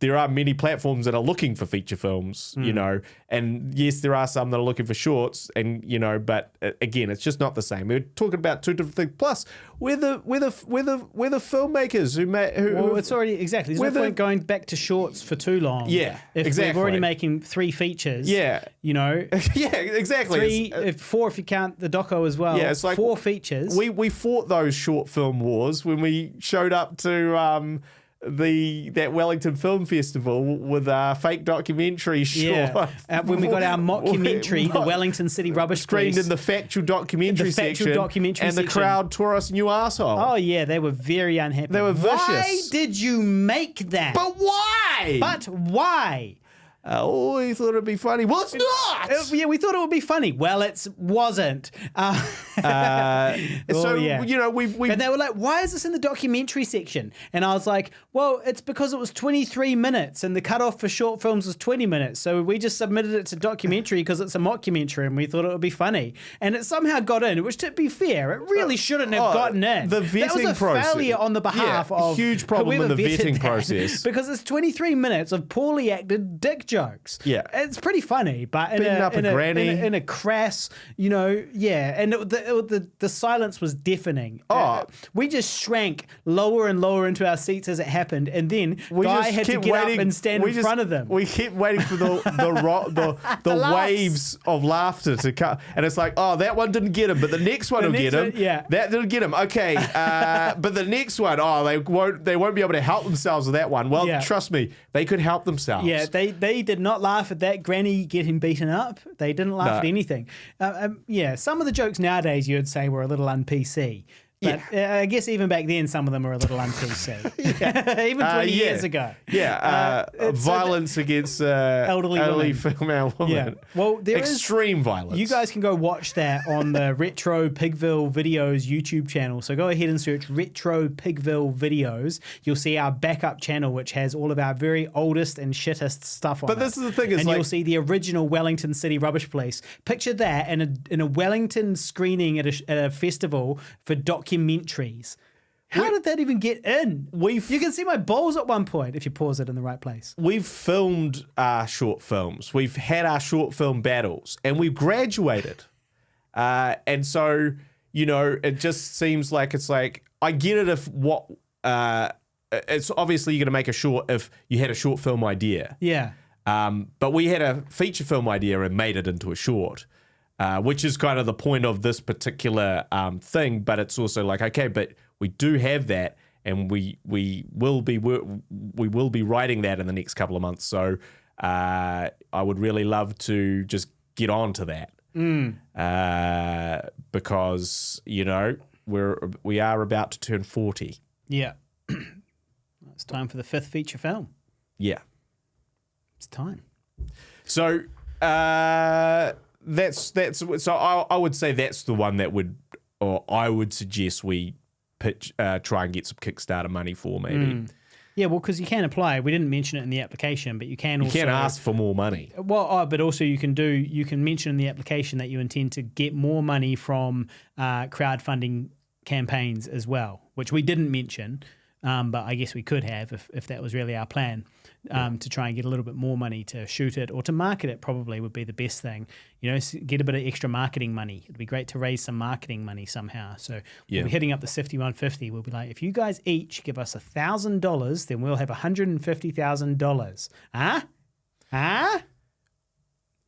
there are many platforms that are looking for feature films, you know, and yes, there are some that are looking for shorts, and you know, but again, it's just not the same. We're talking about two different things. Plus, we're the filmmakers Well, it's already exactly. There's no point going back to shorts for too long. Yeah, if exactly. we're already making 3 features. Yeah, you know. yeah, exactly. 4 if you count the doco as well. Yeah, it's like 4 features. We fought those short film wars when we showed up to that Wellington Film Festival with a fake documentary short. Yeah. When we got our mockumentary, the Wellington City Rubbish screened Police. in the factual documentary section, and the section. crowd tore us a new arsehole. Oh yeah, they were very unhappy. They were vicious. Why did you make that? But why? But why? We thought it'd be funny. Well, it's not. Yeah, we thought it would be funny. Well, it wasn't. So you know, we and they were like, "Why is this in the documentary section?" And I was like, "Well, it's because it was 23 minutes, and the cutoff for short films was 20 minutes. So we just submitted it to documentary because it's a mockumentary, and we thought it would be funny. And it somehow got in. Which, to be fair, it really shouldn't have gotten in. The vetting that was a process. failure on the behalf of huge problem in the vetting process because it's 23 minutes of poorly acted dick jokes. Yeah, it's pretty funny, but in a crass, you know, and the silence was deafening. We just shrank lower and lower into our seats as it happened, and then Guy had to get up and stand in front of them. We kept waiting for the waves of laughter to come, and it's like, oh, that one didn't get him, but the next one will get him. That didn't get him. Okay, but the next one, they won't be able to help themselves with that one. Well, trust me, they could help themselves. Yeah, they did not laugh at that granny getting beaten up. They didn't laugh at anything. Some of the jokes nowadays you'd say were a little un-PC. But I guess even back then, some of them were a little un-PC. Even 20 years ago. Violence against elderly female women. Yeah. Well, there extreme violence. You guys can go watch that on the Retro Pigville Videos YouTube channel. So go ahead and search Retro Pigville Videos. You'll see our backup channel, which has all of our very oldest and shittest stuff on it. But this is the thing. And you'll see the original Wellington City Rubbish Police. Picture that in a Wellington screening at a festival for documentaries. How did that even get in? You can see my balls at one point if you pause it in the right place. We've filmed our short films. We've had our short film battles, and we've graduated. And so, you know, it just seems like it's like, I get it if it's obviously you're going to make a short if you had a short film idea. Yeah. But we had a feature film idea and made it into a short. Which is kind of the point of this particular thing, but it's also like, okay, but we do have that, and we will be writing that in the next couple of months. So I would really love to just get on to that, because you know we are about to turn 40. Yeah, it's time for the 5th feature film. Yeah, it's time. So. So I would say that's the one that I would suggest we try and get some Kickstarter money for, maybe. Yeah, well, because you can apply. We didn't mention it in the application, but you can also... You can ask for more money. Well, but also you can mention in the application that you intend to get more money from crowdfunding campaigns as well, which we didn't mention, but I guess we could have if that was really our plan. To try and get a little bit more money to shoot it or to market it probably would be the best thing. You know, get a bit of extra marketing money. It'd be great to raise some marketing money somehow. So we'll be hitting up the 5150. We'll be like, if you guys each give us $1,000, then we'll have $150,000. Huh?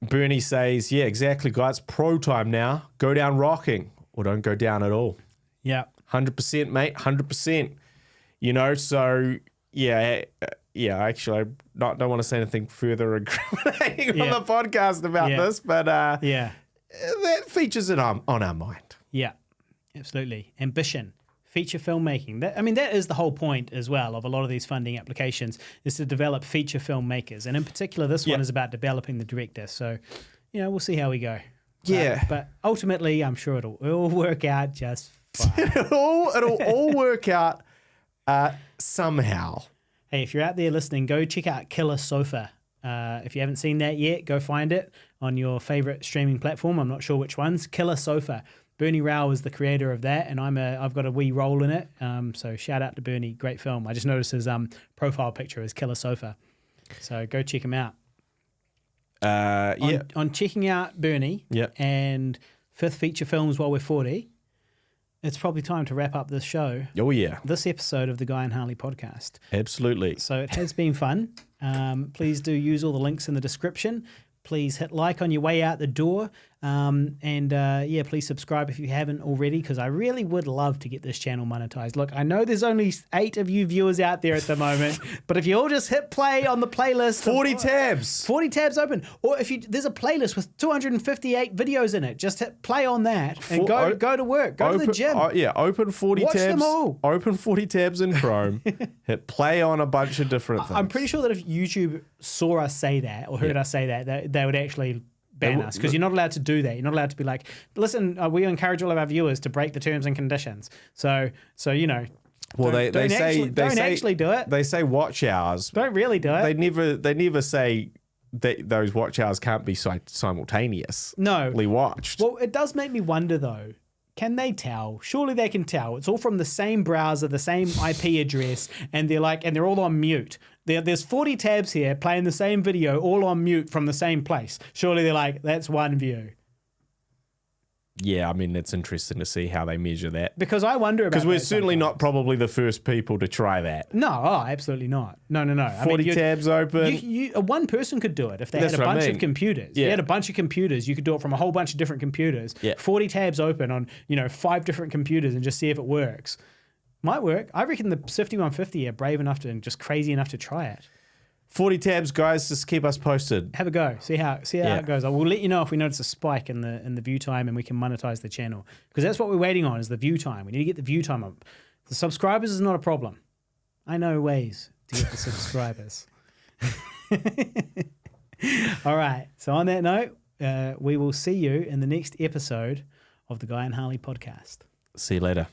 Bernie says, yeah, exactly, guys. Pro time now. Go down rocking or don't go down at all. Yeah. 100%, mate. 100%. You know, so yeah. Actually, I don't want to say anything further incriminating on the podcast about this, but that features it on our mind. Yeah, absolutely. Ambition, feature filmmaking. That is the whole point as well of a lot of these funding applications, is to develop feature filmmakers. And in particular, this one is about developing the director. So, you know, we'll see how we go. But ultimately, I'm sure it'll all work out just fine. it'll all work out somehow. Hey, if you're out there listening, go check out Killer Sofa If you haven't seen that yet, go find it on your favorite streaming platform. I'm not sure which ones. Killer Sofa. Bernie Rao is the creator of that, and I've got a wee role in it. So shout out to Bernie. Great film. I just noticed his profile picture is Killer Sofa. So go check him out. On checking out Bernie and fifth feature films while we're 40, it's probably time to wrap up this show. Oh, yeah. This episode of the Guy and Harley podcast. Absolutely. So it has been fun. Please do use all the links in the description. Please hit like on your way out the door. Please subscribe if you haven't already, because I really would love to get this channel monetized. Look, I know there's only 8 of you viewers out there at the moment, but if you all just hit play on the playlist. 40 tabs. 40 tabs open. Or if there's a playlist with 258 videos in it, just hit play on that and go to work. Go to the gym. Open 40 Watch tabs. them all. Open 40 tabs in Chrome. Hit play on a bunch of different things. I'm pretty sure that if YouTube saw us say that or heard us say that, they would actually ban us, because you're not allowed to do that. You're not allowed to be like, listen, we encourage all of our viewers to break the terms and conditions. So you know. Well, they say actually do it. They say watch hours. Don't really do it. They never say that those watch hours can't be simultaneously watched. Well, it does make me wonder though. Can they tell? Surely they can tell. It's all from the same browser, the same IP address, and they're all on mute. There's 40 tabs here playing the same video, all on mute from the same place. Surely they're like, that's one view. Yeah, I mean, it's interesting to see how they measure that. Because I wonder about. Because we're certainly not probably the first people to try that. No, absolutely not. No. 40 tabs open. One person could do it if they had a bunch of computers. Yeah. You had a bunch of computers, you could do it from a whole bunch of different computers. Yeah. 40 tabs open on 5 different computers and just see if it works. Might work. I reckon the 5150 are brave enough and just crazy enough to try it. 40 tabs, guys. Just keep us posted. Have a go. See how it goes. I will let you know if we notice a spike in the view time and we can monetize the channel, because that's what we're waiting on, is the view time. We need to get the view time up. The subscribers is not a problem. I know ways to get the subscribers. All right. So on that note, we will see you in the next episode of the Guy and Harley podcast. See you later.